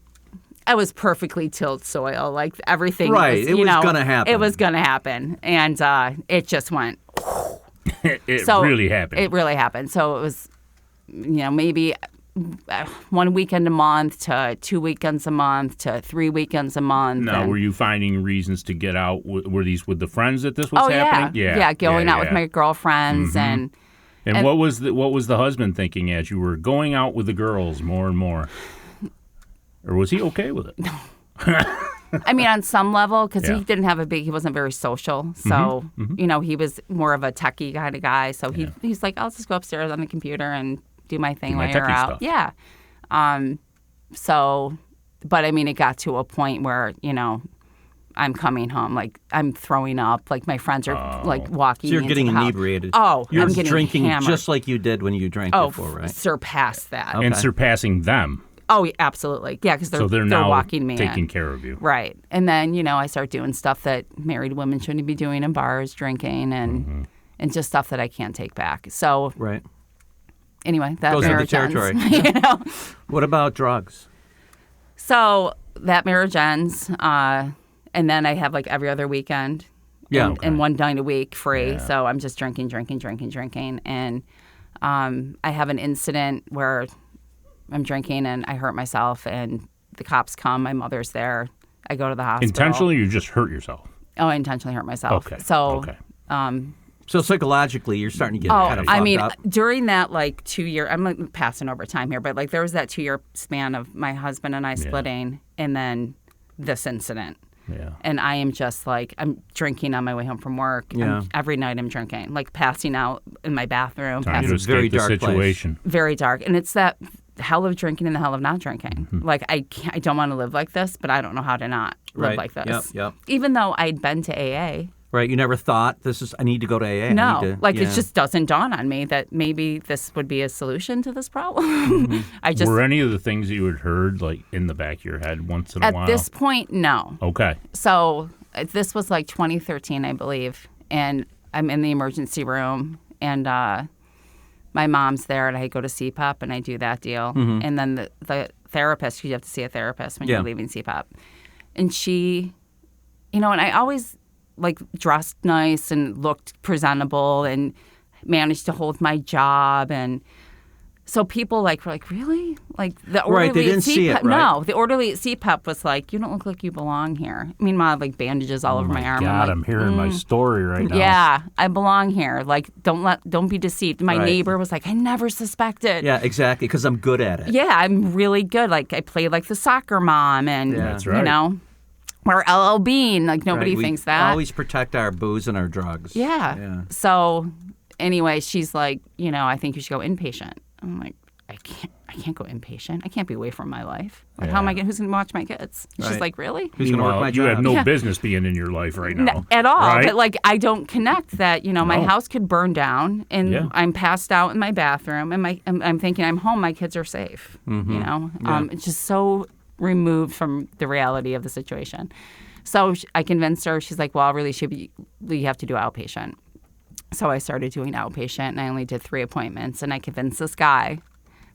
S3: I was perfectly tilled soil. Like, everything
S2: Right.
S3: was,
S2: It was going to happen.
S3: It was going to happen. And it just went...
S1: It
S3: So
S1: really happened.
S3: It really happened. So it was, maybe 1 weekend a month to 2 weekends a month to 3 weekends a month.
S1: Now, were you finding reasons to get out? Were these with the friends that this was happening?
S3: Yeah, going out with my girlfriends and
S1: what was the husband thinking as you were going out with the girls more and more? Or was he okay with it?
S3: I mean, on some level, because he didn't have he wasn't very social. So, he was more of a techie kind of guy. So he's like, I'll just go upstairs on the computer and do my thing while you're out.
S1: Stuff.
S3: Yeah. But I mean, it got to a point where, I'm coming home, like, I'm throwing up. Like, my friends are, like, walking
S2: So you're
S3: into
S2: getting
S3: the house.
S2: inebriated.
S3: Oh,
S2: you're
S3: I'm getting
S2: drinking
S3: hammered.
S2: just like you did when you drank before, right?
S3: Surpass that.
S2: Okay.
S1: And surpassing them.
S3: Oh, yeah, absolutely. Yeah, because
S1: they're
S3: they're
S1: now
S3: walking me
S1: taking
S3: in.
S1: care of you.
S3: Right. And then, I start doing stuff that married women shouldn't be doing in bars, drinking, and just stuff that I can't take back. So,
S2: Right.
S3: Anyway, that
S2: goes with the
S3: marriage
S2: territory.
S3: ends.
S2: What about drugs?
S3: So that marriage ends, and then I have, like, every other weekend.
S2: Yeah.
S3: And 1 night a week free.
S1: Yeah.
S3: So I'm just drinking. And I have an incident where I'm drinking and I hurt myself, and the cops come. My mother's there. I go to the hospital.
S1: Intentionally, or you just hurt yourself?
S3: Oh, I intentionally hurt myself.
S1: Okay.
S3: So,
S2: So psychologically, you're starting to get kind of
S3: I
S2: fucked
S3: mean,
S2: up.
S3: during that, like, 2 year, I'm, like, passing over time here, but, like, there was that 2 year span of my husband and I splitting, and then this incident.
S1: Yeah.
S3: And I am just, like, I'm drinking on my way home from work.
S2: Yeah.
S3: Every night I'm drinking, like, passing out in my bathroom.
S1: Time to
S2: It's a very
S1: escape the
S2: dark place.
S1: situation.
S3: Very dark. And it's that hell of drinking and the hell of not drinking. Like, I don't want to live like this, but I don't know how to not live
S2: Right.
S3: like this.
S2: Yep.
S3: Even though I'd been to AA.
S2: Right. You never thought I need to go to AA. I
S3: No,
S2: need to,
S3: like, it just doesn't dawn on me that maybe this would be a solution to this problem.
S1: Were any of the things that you had heard, like, in the back of your head once in a while?
S3: At this point, no.
S1: Okay.
S3: So this was like 2013, I believe, and I'm in the emergency room, and my mom's there, and I go to CPAP, and I do that deal. And then the therapist, you have to see a therapist when you're leaving CPAP. And she, and I always, like, dressed nice and looked presentable and managed to hold my job. And So people were like, really? Like the orderly
S2: Right, they didn't
S3: at
S2: see it,
S3: CPAP,
S2: right?
S3: No, the orderly at CPAP was like, you don't look like you belong here. Meanwhile, I have like bandages all over my arm.
S1: God,
S3: I'm
S1: I'm hearing my story right now.
S3: Yeah, I belong here. Like, don't be deceived. My
S2: Right.
S3: neighbor was like, I never suspected.
S2: Yeah, exactly, because I'm good at it.
S3: Yeah, I'm really good. Like, I play like the soccer mom, and
S1: That's right.
S3: you know, or LL Bean. Like nobody
S2: Right,
S3: thinks
S2: we
S3: that.
S2: always protect our booze and our drugs.
S3: Yeah. So anyway, she's like, you know, I think you should go inpatient. I'm like, I can't go inpatient. I can't be away from my life. Like, how am I going? Who's going to watch my kids? And she's
S2: Right.
S3: like, really?
S2: Who's going to work
S1: Meanwhile,
S2: my
S1: you
S2: job?
S1: have no
S3: Yeah.
S1: business being in your life right now.
S3: At all.
S1: Right?
S3: But like, I don't connect that, you know, my
S1: No.
S3: house could burn down and
S1: Yeah.
S3: I'm passed out in my bathroom and I'm thinking I'm home, my kids are safe.
S2: Mm-hmm.
S3: You know, it's just so removed from the reality of the situation. So I convinced her. She's like, well, I'll really you have to do outpatient. So I started doing outpatient, and I only did 3 appointments. And I convinced this guy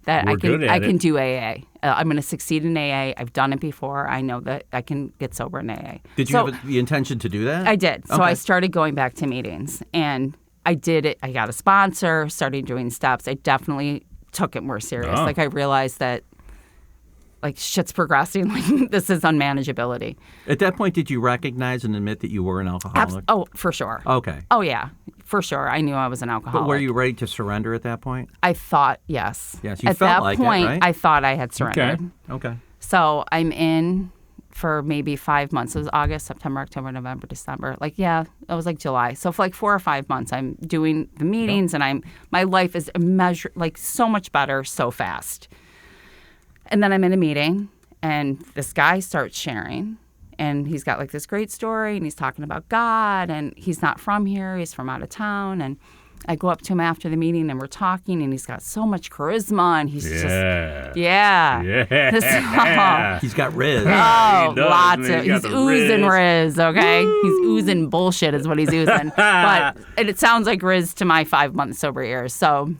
S3: that
S1: We're good at
S3: I can
S1: it.
S3: do AA. I'm going to succeed in AA. I've done it before. I know that I can get sober in AA.
S2: Did you have the intention to do that?
S3: I did. So
S2: Okay.
S3: I started going back to meetings, and I did it. I got a sponsor, started doing steps. I definitely took it more serious.
S1: Oh.
S3: Like I realized that like shit's progressing. Like this is unmanageability.
S2: At that point, did you recognize and admit that you were an alcoholic?
S3: Oh, for sure.
S2: Okay.
S3: Oh yeah, for sure. I knew I was an alcoholic.
S2: But were you ready to surrender at that point?
S3: I thought yes.
S2: Yes, you
S3: at
S2: felt
S3: that
S2: like it,
S3: point,
S2: right?
S3: I thought I had surrendered.
S2: Okay.
S3: So I'm in for maybe 5 months. It was August, September, October, November, December. Like, yeah, it was like July. So for like 4 or 5 months, I'm doing the meetings, and my life is like so much better so fast. And then I'm in a meeting, and this guy starts sharing, and he's got like this great story, and he's talking about God, and he's not from here. He's from out of town, and I go up to him after the meeting, and we're talking, and he's got so much charisma, and he's just, yeah.
S1: Yeah.
S2: He's got Riz.
S3: Oh,
S1: He does,
S3: lots
S1: man.
S3: of.
S1: He got
S3: He's
S1: the
S3: oozing
S1: Riz.
S3: Riz, okay? He's oozing bullshit is what he's oozing. But it sounds like Riz to my 5 months sober years. So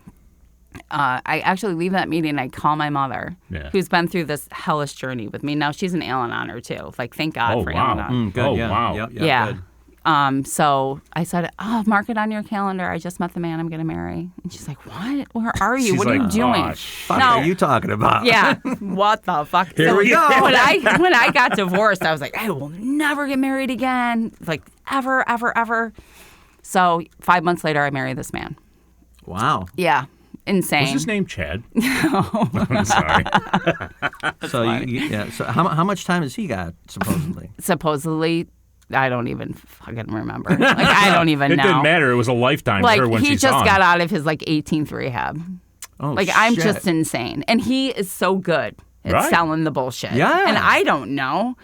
S3: I actually leave that meeting and I call my mother,
S1: Yeah.
S3: who's been through this hellish journey with me. Now she's an Al-Anon too. Like, thank God
S1: Oh,
S3: for
S1: wow.
S3: Al-Anon.
S2: Good,
S1: Oh,
S2: yeah.
S1: wow.
S2: Yep,
S3: Yeah.
S2: Good.
S3: So I said, mark it on your calendar. I just met the man I'm going to marry. And she's like, what? Where are you?
S1: She's
S3: What are you
S1: like,
S3: doing?
S1: "Oh,
S2: Fuck
S3: No.
S2: are you talking about?
S3: Yeah. What the fuck?
S1: Here we go.
S3: When I got divorced, I was like, I will never get married again. Like ever, ever, ever. So 5 months later, I married this man.
S2: Wow.
S3: Yeah. Insane.
S1: Was his name Chad? No. I'm sorry.
S2: So how much time has he got supposedly?
S3: Supposedly, I don't even fucking remember. Like, I don't even
S1: It
S3: know.
S1: didn't matter. It was a lifetime
S3: Like,
S1: for her when
S3: he
S1: she's
S3: just
S1: on.
S3: got out of his like 18th rehab.
S2: Oh,
S3: Like, I'm
S2: shit.
S3: just insane. And he is so good at
S1: Right.
S3: selling the bullshit.
S2: Yeah.
S3: And I don't know.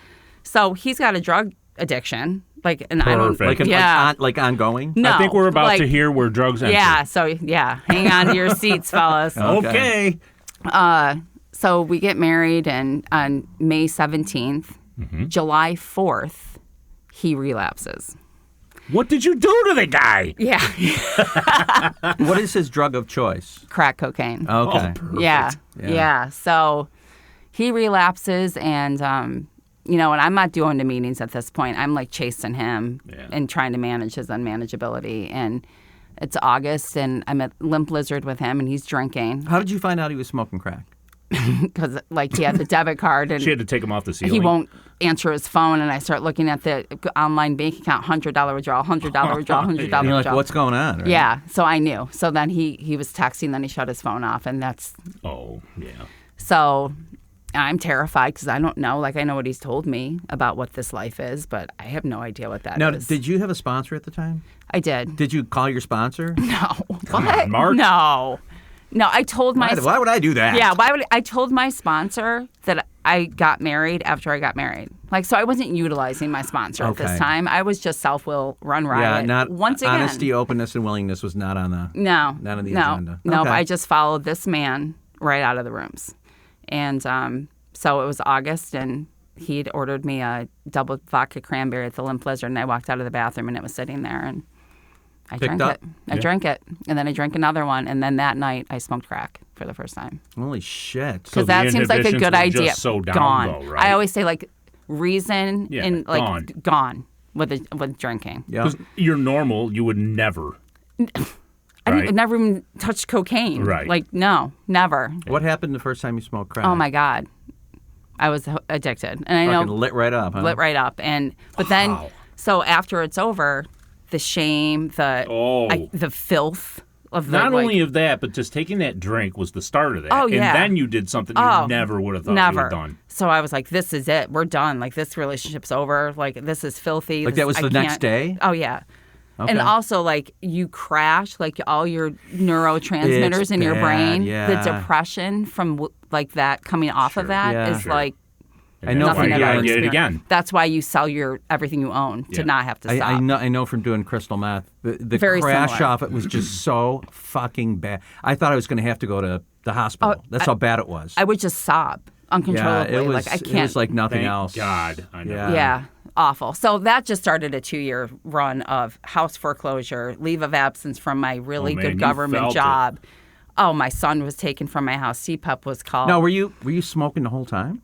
S3: So he's got a drug addiction. Like, and I don't.
S1: Perfect.
S2: Like ongoing.
S3: No.
S1: I think we're about
S3: like,
S1: to hear where drugs enter.
S3: Yeah. So, yeah. Hang on to your seats, fellas.
S1: Okay.
S3: So we get married, and on May 17th, July 4th, he relapses.
S1: What did you do to the guy?
S3: Yeah.
S2: What is his drug of choice?
S3: Crack cocaine.
S2: Okay.
S1: Oh, perfect.
S3: Yeah. So he relapses, and, you know, and I'm not doing the meetings at this point. I'm like chasing him and trying to manage his unmanageability. And it's August, and I'm at Limp Lizard with him, and he's drinking
S2: How did you find out he was smoking crack?
S3: because, like, he had the debit card, and
S1: She had to take him off the ceiling.
S3: he won't answer his phone. And I start looking at the online bank account, $100 withdrawal, $100 withdrawal, $100
S2: And you're like,
S3: withdrawal.
S2: what's going on? Right?
S3: Yeah, so I knew. So then he was texting, then he shut his phone off, and that's
S1: Oh, yeah.
S3: so. I'm terrified because I don't know. Like, I know what he's told me about what this life is, but I have no idea what that
S2: Now,
S3: is.
S2: did you have a sponsor at the time?
S3: I did.
S2: Did you call your sponsor?
S3: No.
S1: Come
S3: What?
S1: on, Mark.
S3: No, I told my
S2: Why would I do that?
S3: yeah. Why would I told my sponsor that I got married after I got married? Like, so I wasn't utilizing my sponsor at
S2: Okay.
S3: this time. I was just self-will, run riot.
S2: Yeah, not
S3: once again.
S2: honesty, openness, and willingness was not on the.
S3: No,
S2: Not on the
S3: no,
S2: agenda.
S3: No,
S2: Okay.
S3: I just followed this man right out of the rooms, and so it was August, and he'd ordered me a double vodka cranberry at the Limp Lizard, and I walked out of the bathroom, and it was sitting there, and I
S2: Picked
S3: drank
S2: up?
S3: it. I drank it, and then I drank another one, and then that night I smoked crack for the first time.
S2: Holy shit!
S1: So
S3: Because that
S1: the
S3: seems like a
S1: inhibitions
S3: good
S1: were
S3: idea.
S1: just so down,
S3: gone.
S1: though, right?
S3: I always say like reason
S1: Yeah,
S3: and like gone with drinking.
S2: Yeah.
S1: Because you're normal, you would never.
S3: I never even touched cocaine.
S1: Right.
S3: Like, no, never.
S2: What happened the first time you smoked crack?
S3: Oh, my God. I was addicted. And I know.
S2: Fucking lit right up, huh?
S3: Lit right up. But then, so after it's over, the shame, the filth of the.
S1: Not only of that, but just taking that drink was the start of that.
S3: Oh, yeah.
S1: And then you did something you never would have thought you would have done.
S3: So I was like, this is it. We're done. Like, this relationship's over. Like, this is filthy.
S2: Like, that was the next day?
S3: Oh, yeah.
S2: Okay.
S3: And also, like, you crash, like, all your neurotransmitters
S2: It's
S3: in your
S2: bad,
S3: brain.
S2: yeah.
S3: The depression from, like, that coming off of that is like.
S2: I know
S3: nothing
S2: from
S3: I've ever
S1: did it
S3: experienced.
S1: again.
S3: That's why you sell everything you own to not have to stop.
S2: I know from doing crystal meth. The
S3: Very
S2: crash
S3: similar.
S2: off it was just so fucking bad. I thought I was going to have to go to the hospital. That's how bad it was.
S3: I would just sob uncontrollably.
S2: it was,
S3: like, I can't.
S2: It was like nothing
S1: Thank
S2: else.
S1: God. I know.
S3: Yeah, awful. So that just started a 2-year run of house foreclosure, leave of absence from my really
S1: man,
S3: good
S1: you
S3: government
S1: felt it.
S3: job. Oh, my son was taken from my house. CPUP was called.
S2: Now, were you smoking the whole time?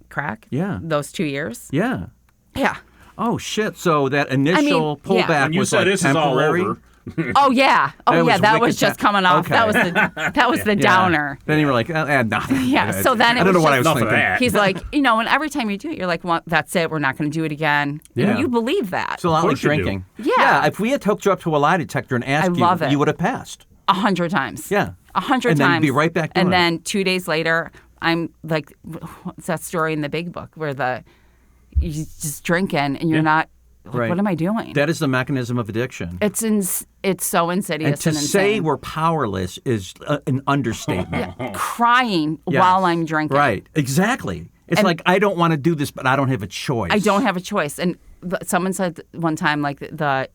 S3: Crack?
S2: Yeah.
S3: Those 2 years?
S2: Yeah.
S3: Yeah.
S2: Oh shit! So that initial
S3: yeah.
S2: pullback
S1: When you
S2: was
S1: said
S2: like
S1: this
S2: temporary.
S1: is all over.
S3: Oh yeah. Oh
S2: That
S3: yeah.
S2: was
S3: That was
S2: wicked
S3: just coming off.
S2: okay.
S3: That was the downer.
S2: Then you were like, nothing.
S3: Yeah, so then it
S2: I don't know
S3: was
S2: what I was
S1: just- Enough of
S2: thinking.
S1: that.
S3: He's like, and every time you do it, you're like, well, that's it. We're not going to do it again.
S2: Yeah.
S3: And you believe that.
S2: It's a lot like
S1: course you do.
S2: drinking.
S3: Yeah.
S2: If we had hooked you up to a lie detector and asked you,
S3: love it.
S2: you would have passed.
S3: 100 times.
S2: Yeah.
S3: 100
S2: And
S3: times.
S2: then you'd be right back doing
S3: And
S2: it.
S3: then 2 days later, I'm like, what's that story in the Big Book where you just drinking and you're not, like,
S2: Right.
S3: what am I doing?
S2: That is the mechanism of addiction.
S3: It's so insidious
S2: And to say
S3: insane.
S2: we're powerless is an understatement.
S3: Crying
S2: Yes.
S3: while I'm drinking.
S2: Right. Exactly. It's like, I don't want to do this, but I don't have a choice.
S3: I don't have a choice. And someone said one time, like, the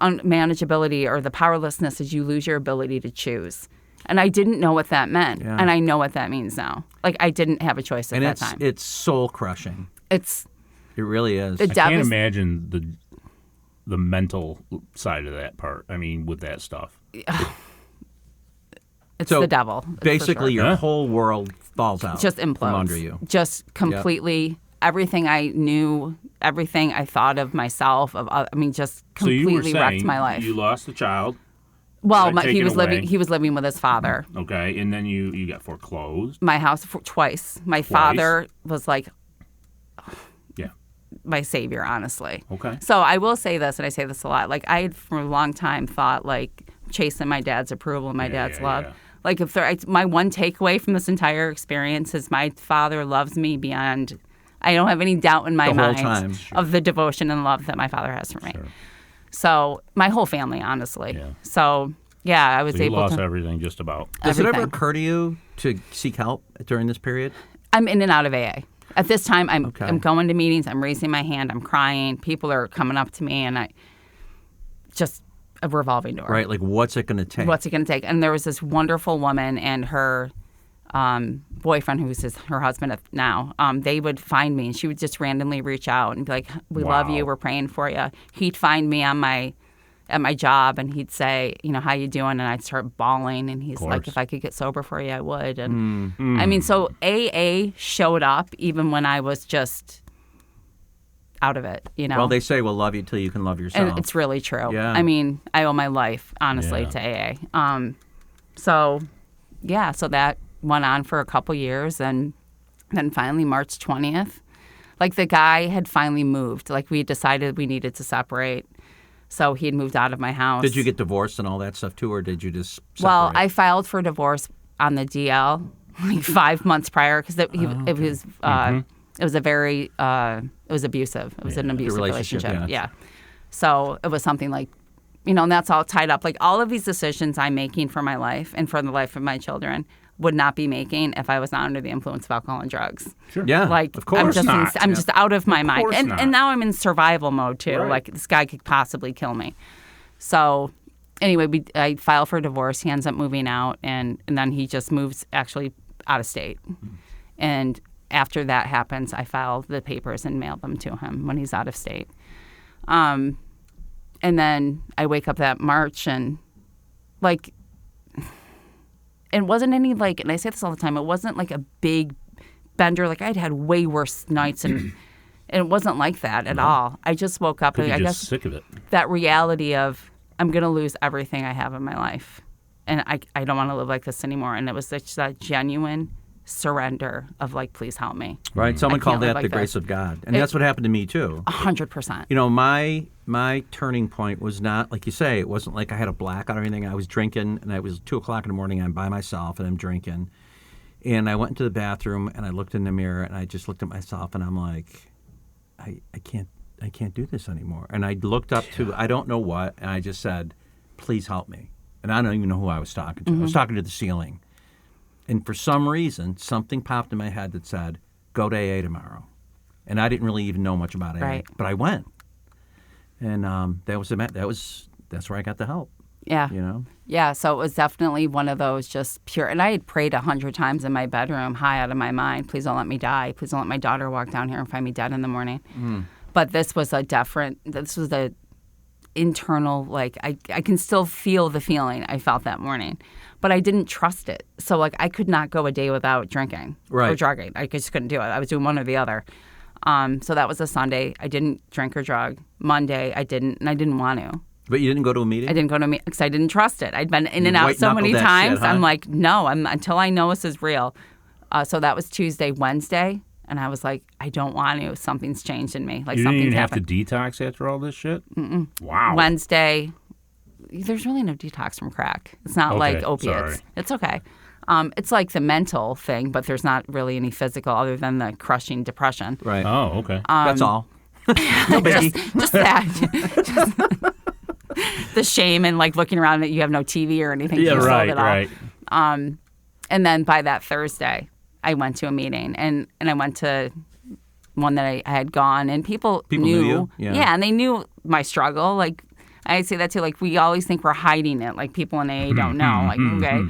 S3: unmanageability or the powerlessness is you lose your ability to choose. And I didn't know what that meant.
S2: Yeah.
S3: And I know what that means now. Like, I didn't have a choice at
S2: And
S3: that time.
S2: it's soul crushing.
S3: It's
S2: It really is.
S3: the
S1: I can't imagine the mental side of that part. I mean, with that stuff.
S3: It's
S2: So,
S3: the devil. for
S2: Basically,
S3: sure.
S2: your whole world falls out.
S3: Just implodes
S2: from under you.
S3: Just completely. Everything I knew, everything I thought of myself, just
S1: So you were
S3: completely wrecked
S1: saying
S3: my life.
S1: you lost a child.
S3: Well,
S1: got
S3: he
S1: taken
S3: was living.
S1: away.
S3: He was living with his father.
S1: Okay, and then you got foreclosed.
S3: My house twice. My father was like
S1: Yeah.
S3: my savior, honestly.
S1: Okay.
S3: So I will say this, and I say this a lot. Like, I had for a long time thought, like, chasing my dad's approval and my dad's love.
S1: yeah.
S3: Like, my one takeaway from this entire experience is my father loves me beyond. I don't have any doubt in my
S2: The whole
S3: mind
S2: time.
S3: of the devotion and love that my father has for me.
S1: Sure.
S3: So my whole family, honestly.
S1: Yeah.
S3: So yeah, I was
S1: So you
S3: able
S1: lost
S3: to.
S1: everything just about.
S2: Does it ever
S3: everything.
S2: occur to you to seek help during this period?
S3: I'm in and out of AA. At this time, I'm
S2: Okay.
S3: going to meetings. I'm raising my hand. I'm crying. People are coming up to me, and I just a revolving door.
S2: Right? Like, what's it going to take?
S3: What's it going to take? And there was this wonderful woman and her boyfriend, who's her husband now. They would find me, and she would just randomly reach out and be like, "We love you. We're praying for you." He'd find me at my job, and he'd say, "How you doing?" And I'd start bawling, and he's like,
S1: course.
S3: "If I could get sober for you, I would." And I mean, so AA showed up even when I was just out of it.
S2: Well, they say we'll love you till you can love yourself.
S3: And it's really true.
S2: Yeah.
S3: I mean, I owe my life, honestly,
S1: Yeah.
S3: to AA. So that went on for a couple years. And then finally, March 20th, like, the guy had finally moved. Like, we decided we needed to separate. So he had moved out of my house.
S2: Did you get divorced and all that stuff too, or did you just separate?
S3: Well, I filed for divorce on the DL like 5 months prior because it was it was a very it was abusive. It was an abusive relationship. Yeah. So it was something like, and that's all tied up. Like, all of these decisions I'm making for my life and for the life of my children would not be making if I was not under the influence of alcohol and drugs.
S1: Sure.
S2: Yeah,
S3: Like,
S2: of course
S3: I'm just
S1: not.
S3: I'm just out of my mind.
S1: course
S3: And
S1: not.
S3: and now I'm in survival mode too.
S1: Right.
S3: Like, this guy could possibly kill me. So anyway, I file for divorce. He ends up moving out, and then he just moves actually out of state. And after that happens, I file the papers and mail them to him when he's out of state. And then I wake up that March, and like, it wasn't any, like, and I say this all the time, it wasn't like a big bender. Like, I'd had way worse nights, and it wasn't like that at all. I just woke up,
S1: Could
S3: and
S1: be
S3: I
S1: just
S3: guess
S1: sick of it.
S3: that reality of I'm going to lose everything I have in my life. And I don't want to live like this anymore. And it was such that genuine surrender of like, please help me.
S2: Right. Someone called that
S3: like
S2: the
S3: this.
S2: grace of God. And that's what happened to me, too.
S3: 100%.
S2: You know, my turning point was not, like you say, it wasn't like I had a blackout or anything. I was drinking, and it was 2 o'clock in the morning. I'm by myself, and I'm drinking. And I went into the bathroom, and I looked in the mirror, and I just looked at myself, and I'm like, I can't do this anymore. And I looked up to, I don't know what, and I just said, please help me. And I don't even know who I was talking to. I was talking to the ceiling. And for some reason, something popped in my head that said, go to AA tomorrow. And I didn't really even know much about AA,
S3: Right.
S2: but I went. And that's where I got the help.
S3: Yeah.
S2: You know?
S3: Yeah, so it was definitely one of those just pure, and I had prayed 100 times in my bedroom, high out of my mind, please don't let me die. Please don't let my daughter walk down here and find me dead in the morning. But this was the internal, like, I can still feel the feeling I felt that morning. But I didn't trust it. So, like, I could not go a day without drinking or drugging. I just couldn't do it. I was doing one or the other. So that was a Sunday. I didn't drink or drug. Monday, I didn't, and I didn't want to.
S2: But you didn't go to a meeting?
S3: I didn't go to a meeting because I didn't trust it. I'd been in and
S2: You
S3: out so many
S2: white-knuckled that
S3: times.
S2: shit, huh?
S3: I'm like, no, until I know this is real. So that was Tuesday, Wednesday. And I was like, I don't want to. Something's changed in me. Like,
S1: You didn't
S3: something's
S1: even have
S3: happened.
S1: to detox after all this shit? Wow.
S3: Wednesday, there's really no detox from crack. It's not
S1: Okay,
S3: like opiates.
S1: sorry.
S3: It's okay. It's like the mental thing, but there's not really any physical other than the crushing depression.
S2: Right.
S1: Oh, okay.
S2: That's all. No biggie.
S3: Just that. Just the shame and like looking around that you have no TV or anything.
S1: Yeah,
S3: to solve
S1: right,
S3: it all.
S1: right.
S3: And then by that Thursday, I went to a meeting and I went to one that I had gone and people
S2: knew you? Yeah.
S3: and they knew my struggle. Like I say that too. Like we always think we're hiding it. Like people in AA don't know. Like okay.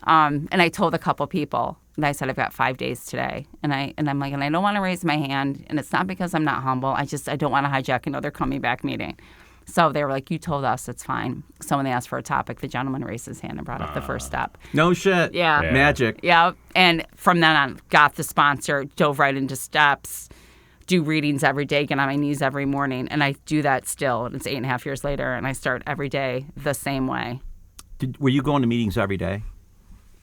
S3: And I told a couple people. And I said, I've got 5 days today. And I'm like, and I don't want to raise my hand. And it's not because I'm not humble. I don't want to hijack another coming back meeting. So they were like, you told us, it's fine. So when they asked for a topic, the gentleman raised his hand and brought up the first step.
S2: No shit.
S3: Yeah.
S2: Magic.
S3: Yeah. And from then on, got the sponsor, dove right into steps, do readings every day, get on my knees every morning. And I do that still. It's 8.5 years later. And I start every day the same way.
S2: Were you going to meetings every day?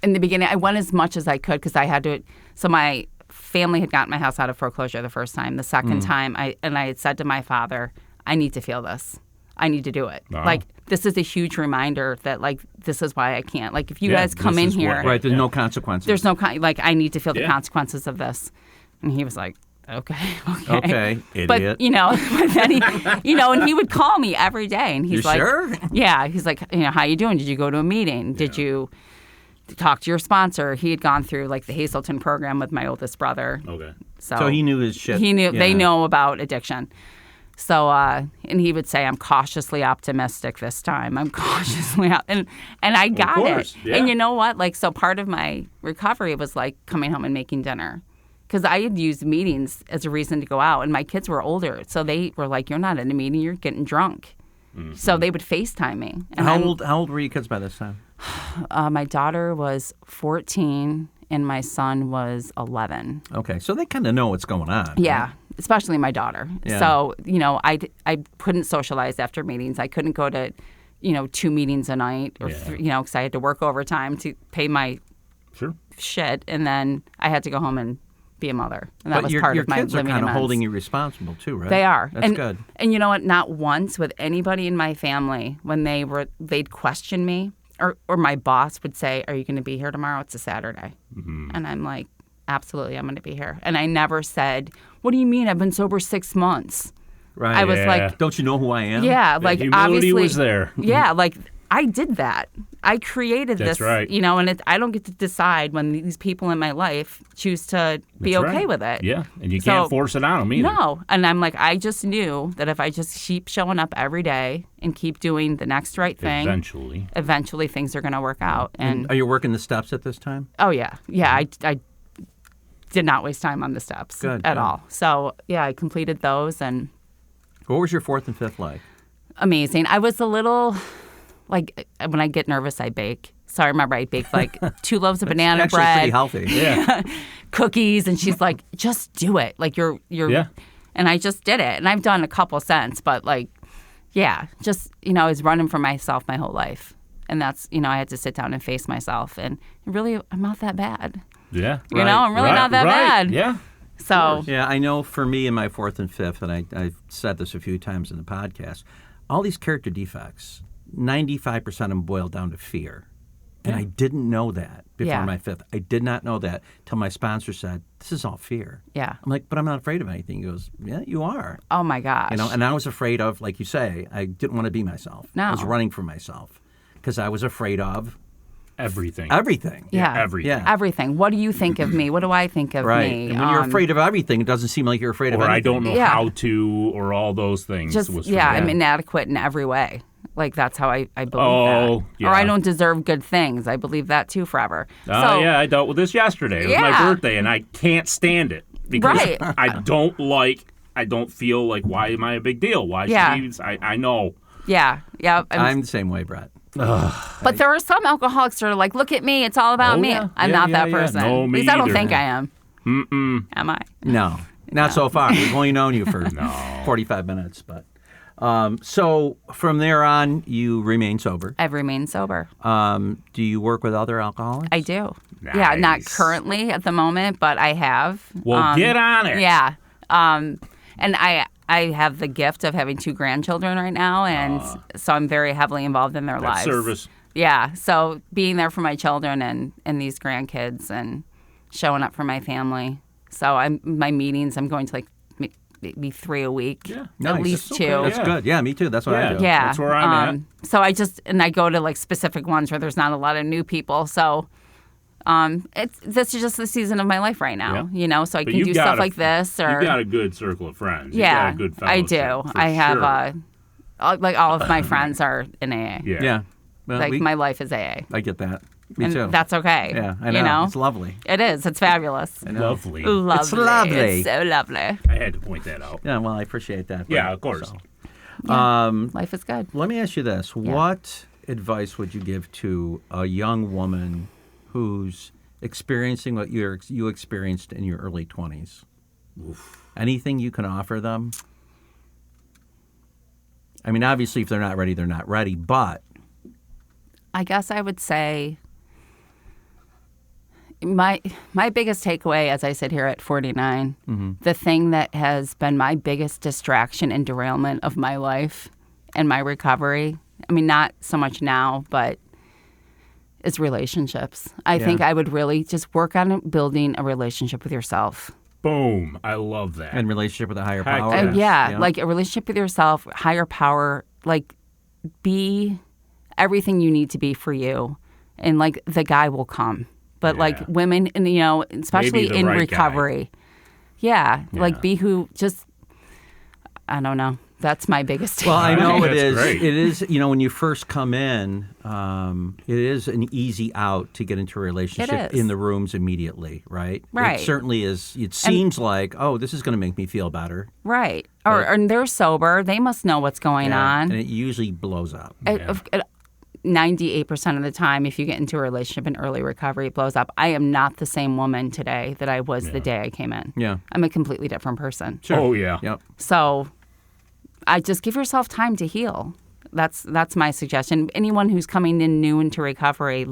S3: In the beginning, I went as much as I could because I had to. So my family had gotten my house out of foreclosure the first time. The second time, I had said to my father, I need to feel this. I need to do it.
S1: Wow.
S3: Like, this is a huge reminder that, like, this is why I can't. Like, if you guys come in here.
S2: Right, there's no consequences.
S3: There's no, like, I need to feel the consequences of this. And he was like, okay,
S2: idiot.
S3: But, but then he, and he would call me every day. And he's
S2: You
S3: like,
S2: sure?
S3: Yeah. He's like, how you doing? Did you go to a meeting? Did you talk to your sponsor? He had gone through, like, the Hazelton program with my oldest brother.
S1: Okay.
S2: So he knew his shit.
S3: He knew.
S2: Yeah.
S3: They know about addiction. So, and he would say, I'm cautiously optimistic this time. I'm cautiously and I got it.
S1: Yeah.
S3: And you know what? Like, so part of my recovery was like coming home and making dinner. Because I had used meetings as a reason to go out. And my kids were older. So they were like, you're not in a meeting, you're getting drunk. Mm-hmm. So they would FaceTime me. And
S2: how old were your kids by this time?
S3: My daughter was 14 and my son was 11.
S2: Okay. So they kind of know what's going on.
S3: Yeah.
S2: Right?
S3: Especially my daughter.
S2: Yeah.
S3: So, I couldn't socialize after meetings. I couldn't go to, 2 meetings a night or, because I had to work overtime to pay my shit. And then I had to go home and be a mother. And that was part of my living
S2: Your kids are kind of
S3: amends.
S2: holding you responsible too, right?
S3: They are.
S2: That's good.
S3: And you know what? Not once with anybody in my family when they'd question me or my boss would say, are you going to be here tomorrow? It's a Saturday. Mm-hmm. And I'm like, absolutely, I'm going to be here. And I never said, what do you mean? I've been sober 6 months.
S2: Right.
S3: I was like,
S2: don't you know who I am?
S3: Yeah,
S1: the
S3: like
S1: humility
S3: obviously
S1: was there.
S3: Yeah, like I did that. I created
S1: That's
S3: this,
S1: right.
S3: and I don't get to decide when these people in my life choose to be
S1: That's
S3: okay
S1: right.
S3: with it.
S1: Yeah, and you can't force it on them either.
S3: No, and I'm like, I just knew that if I just keep showing up every day and keep doing the next right thing, eventually things are going to work out. And
S2: are you working the steps at this time?
S3: Oh yeah, I did not waste time on the steps at all. So yeah, I completed those and.
S2: What was your 4th and 5th like?
S3: Amazing. I was a little, like, when I get nervous, I bake. So I remember I baked, like, 2 loaves of banana
S2: actually
S3: bread.
S2: Pretty healthy. Yeah.
S3: Cookies. And she's like, just do it. Like, you're.
S1: Yeah.
S3: And I just did it. And I've done a couple since, but, like, Yeah, just, I was running from myself my whole life. And that's, I had to sit down and face myself. And really, I'm not that bad.
S1: Yeah.
S3: I'm really not that bad.
S1: Yeah.
S3: So.
S2: Yeah, I know for me in my fourth and fifth, and I've said this a few times in the podcast, all these character defects, 95% of them boil down to fear. And I didn't know that before my fifth. I did not know that till my sponsor said, this is all fear.
S3: Yeah.
S2: I'm like, but I'm not afraid of anything. He goes, yeah, you are.
S3: Oh, my gosh.
S2: And I was afraid of, like you say, I didn't want to be myself.
S3: No.
S2: I was running from myself because I was afraid of
S1: everything.
S2: Everything.
S3: Yeah.
S1: Everything.
S2: Yeah.
S3: Everything. What do you think of me? What do I think of
S2: Right.
S3: me?
S2: And when you're afraid of everything, it doesn't seem like you're afraid of
S1: Or
S2: anything.
S1: I don't know how to, or all those things.
S3: Just,
S1: was
S3: I'm inadequate in every way. Like, that's how I believe that.
S1: Yeah.
S3: Or I don't deserve good things. I believe that, too, forever.
S1: I dealt with this yesterday. It was my birthday, and I can't stand it. Because
S3: Right.
S1: I don't feel like, why am I a big deal? Why should I know.
S3: Yeah.
S2: I'm the same way, Brett.
S3: But there are some alcoholics that are like, look at me, it's all about me.
S1: yeah.
S3: I'm
S1: Yeah,
S3: not
S1: yeah,
S3: that
S1: yeah.
S3: person.
S1: No,
S3: At
S1: me
S3: least I don't
S1: either.
S3: think I am. Am I?
S2: No, not so far. We've only known you for 45 minutes. But so from there on, you remain sober.
S3: I've remained sober.
S2: Do you work with other alcoholics?
S3: I do. Yeah, not
S1: Nice.
S3: currently at the moment, but I have.
S1: Well, get on it.
S3: Yeah. And I have the gift of having 2 grandchildren right now, and so I'm very heavily involved in their
S1: That's
S3: lives.
S1: service.
S3: Yeah, so being there for my children and these grandkids and showing up for my family. So my meetings, I'm going to like maybe 3 a week,
S1: Yeah.
S2: Nice.
S3: at least
S1: That's
S3: 2.
S1: okay.
S2: That's good. Yeah, me too. That's what I do.
S3: Yeah,
S1: That's where I'm at.
S3: So I go to like specific ones where there's not a lot of new people. So this is just the season of my life right now, So I
S1: But
S3: can
S1: you've
S3: do
S1: got
S3: stuff
S1: a-
S3: like this, or
S1: You've got a good circle of friends.
S3: yeah,
S1: You've got a good
S3: I do.
S1: fellowship, for
S3: I have
S1: sure.
S3: like all of my friends are in AA.
S1: Yeah.
S2: Yeah. Well,
S3: Like my life is AA,
S2: I get that. Me
S3: and
S2: too.
S3: that's okay.
S2: Yeah, I know. It's lovely.
S3: It is. It's fabulous.
S1: Lovely.
S3: Lovely.
S2: It's lovely.
S3: It's so lovely.
S1: I had to point that out.
S2: Yeah, well, I appreciate that.
S1: Yeah,
S2: Brett.
S1: of course.
S2: So,
S3: Life is good.
S2: let me ask you this. What advice would you give to a young woman who's experiencing what you experienced in your early 20s? Anything you can offer them? I mean, obviously, if they're not ready, they're not ready, but...
S3: I guess I would say my biggest takeaway as I sit here at 49, the thing that has been my biggest distraction and derailment of my life and my recovery, I mean, not so much now, but is relationships. I think I would really just work on building a relationship with yourself.
S1: Boom. I love that.
S2: And relationship with a higher
S1: Heck
S2: power.
S1: yeah.
S3: Like a relationship with yourself, higher power, like be everything you need to be for you, and like the guy will come. But like women, and especially
S1: Maybe the
S3: in
S1: right
S3: recovery, like be who. Just I don't know. That's my biggest.
S2: Well, I know it
S1: That's
S2: is.
S1: great.
S2: It is. When you first come in, it is an easy out to get into a relationship
S3: is.
S2: in the rooms immediately, right?
S3: Right.
S2: It certainly is. It seems like, oh, this is going to make me feel better.
S3: Right. Or they're sober. They must know what's going on.
S2: And it usually blows up.
S3: 98% of the time, if you get into a relationship in early recovery, it blows up. I am not the same woman today that I was the day I came in.
S2: Yeah.
S3: I'm a completely different person.
S2: Sure.
S1: Oh, yeah.
S2: Yep.
S3: So I just give yourself time to heal. That's my suggestion. Anyone who's coming in new into recovery,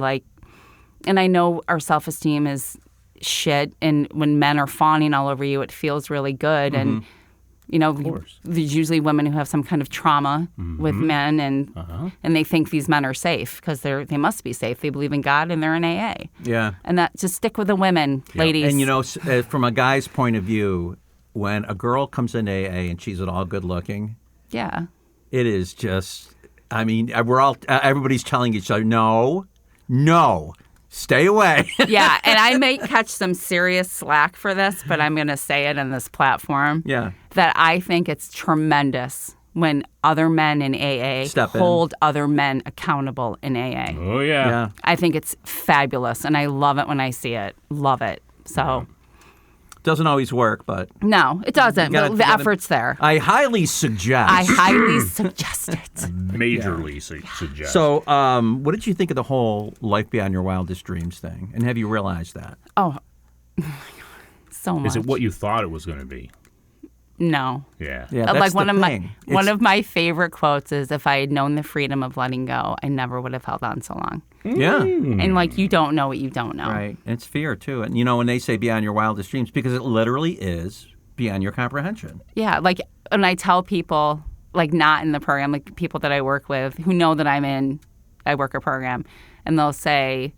S3: and I know our self-esteem is shit, and when men are fawning all over you, it feels really good. And there's usually women who have some kind of trauma with men, and they think these men are safe because they must be safe. They believe in God and they're in AA.
S2: Yeah.
S3: And that just stick with the women, ladies.
S2: And from a guy's point of view, when a girl comes into AA and she's at all good looking,
S3: yeah,
S2: it is just. I mean, everybody's telling each other, no, stay away.
S3: yeah, and I may catch some serious slack for this, but I'm going to say it on this platform.
S2: Yeah.
S3: That I think it's tremendous when other men in AA
S2: Step in.
S3: hold other men accountable in AA.
S1: Oh, yeah.
S2: Yeah.
S3: I think it's fabulous, and I love it when I see it. Love it. So,
S2: Doesn't always work, but
S3: no, it doesn't. But the effort's there.
S2: I highly suggest.
S3: I highly suggest it.
S1: Majorly suggest.
S2: So, what did you think of the whole life beyond your wildest dreams thing? And have you realized that?
S3: Oh, so much.
S1: Is it what you thought it was going to be?
S3: No.
S1: Yeah.
S2: Yeah, that's
S3: like
S2: the
S3: one
S2: thing.
S3: of my favorite quotes is, if I had known the freedom of letting go, I never would have held on so long.
S2: Yeah.
S3: And like, you don't know what you don't know.
S2: Right. And it's fear, too. And, when they say beyond your wildest dreams, because it literally is beyond your comprehension.
S3: Yeah. Like, when I tell people, like, not in the program, like people that I work with who know that I work a program, and they'll say,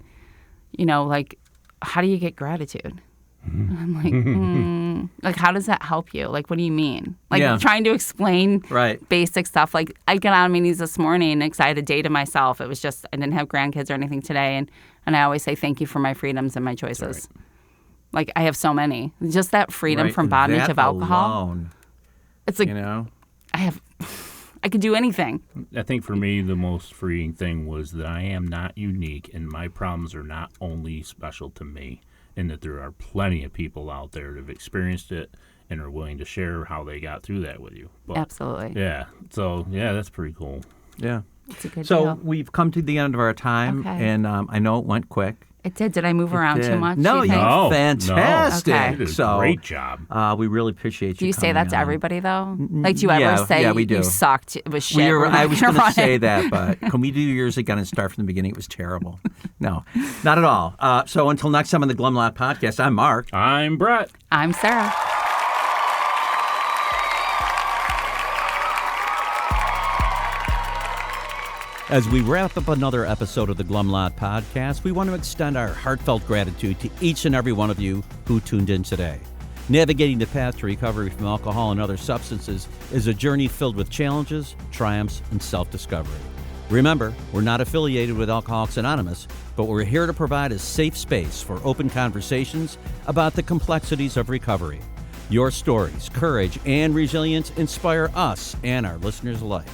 S3: like, how do you get gratitude? And I'm like, like, how does that help you? Like, what do you mean? Like, trying to explain basic stuff. Like, I got on my knees this morning because I had a day to myself. It was just, I didn't have grandkids or anything today. And I always say thank you for my freedoms and my choices. Right. Like, I have so many. Just that freedom from bondage of alcohol.
S2: Alone,
S3: it's like, I could do anything.
S1: I think for me, the most freeing thing was that I am not unique, and my problems are not only special to me, and that there are plenty of people out there that have experienced it and are willing to share how they got through that with you. But,
S3: absolutely.
S1: Yeah. So, that's pretty cool.
S2: Yeah.
S3: It's a good
S2: So
S3: deal.
S2: We've come to the end of our time, and I know it went quick.
S3: It did. Did I move around too much?
S2: No,
S3: you think?
S2: you're fantastic.
S3: Okay.
S1: You did a great job.
S2: We really appreciate you.
S3: Do you say that to
S2: on.
S3: everybody, though? Like, do you ever say
S2: we do.
S3: you sucked? It was shit.
S2: I was going to say that, but can we do yours again and start from the beginning? It was terrible. No, not at all. So until next time on the Glum Lot Podcast, I'm Mark.
S1: I'm Brett.
S3: I'm Sarah.
S2: As we wrap up another episode of the Glum Lot Podcast, we want to extend our heartfelt gratitude to each and every one of you who tuned in today. Navigating the path to recovery from alcohol and other substances is a journey filled with challenges, triumphs, and self-discovery. Remember, we're not affiliated with Alcoholics Anonymous, but we're here to provide a safe space for open conversations about the complexities of recovery. Your stories, courage, and resilience inspire us and our listeners alike.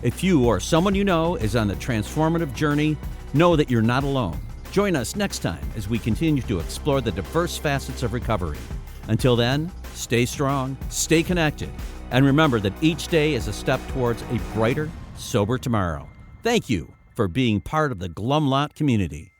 S2: If you or someone you know is on the transformative journey, know that you're not alone. Join us next time as we continue to explore the diverse facets of recovery. Until then, stay strong, stay connected, and remember that each day is a step towards a brighter, sober tomorrow. Thank you for being part of the Glum Lot community.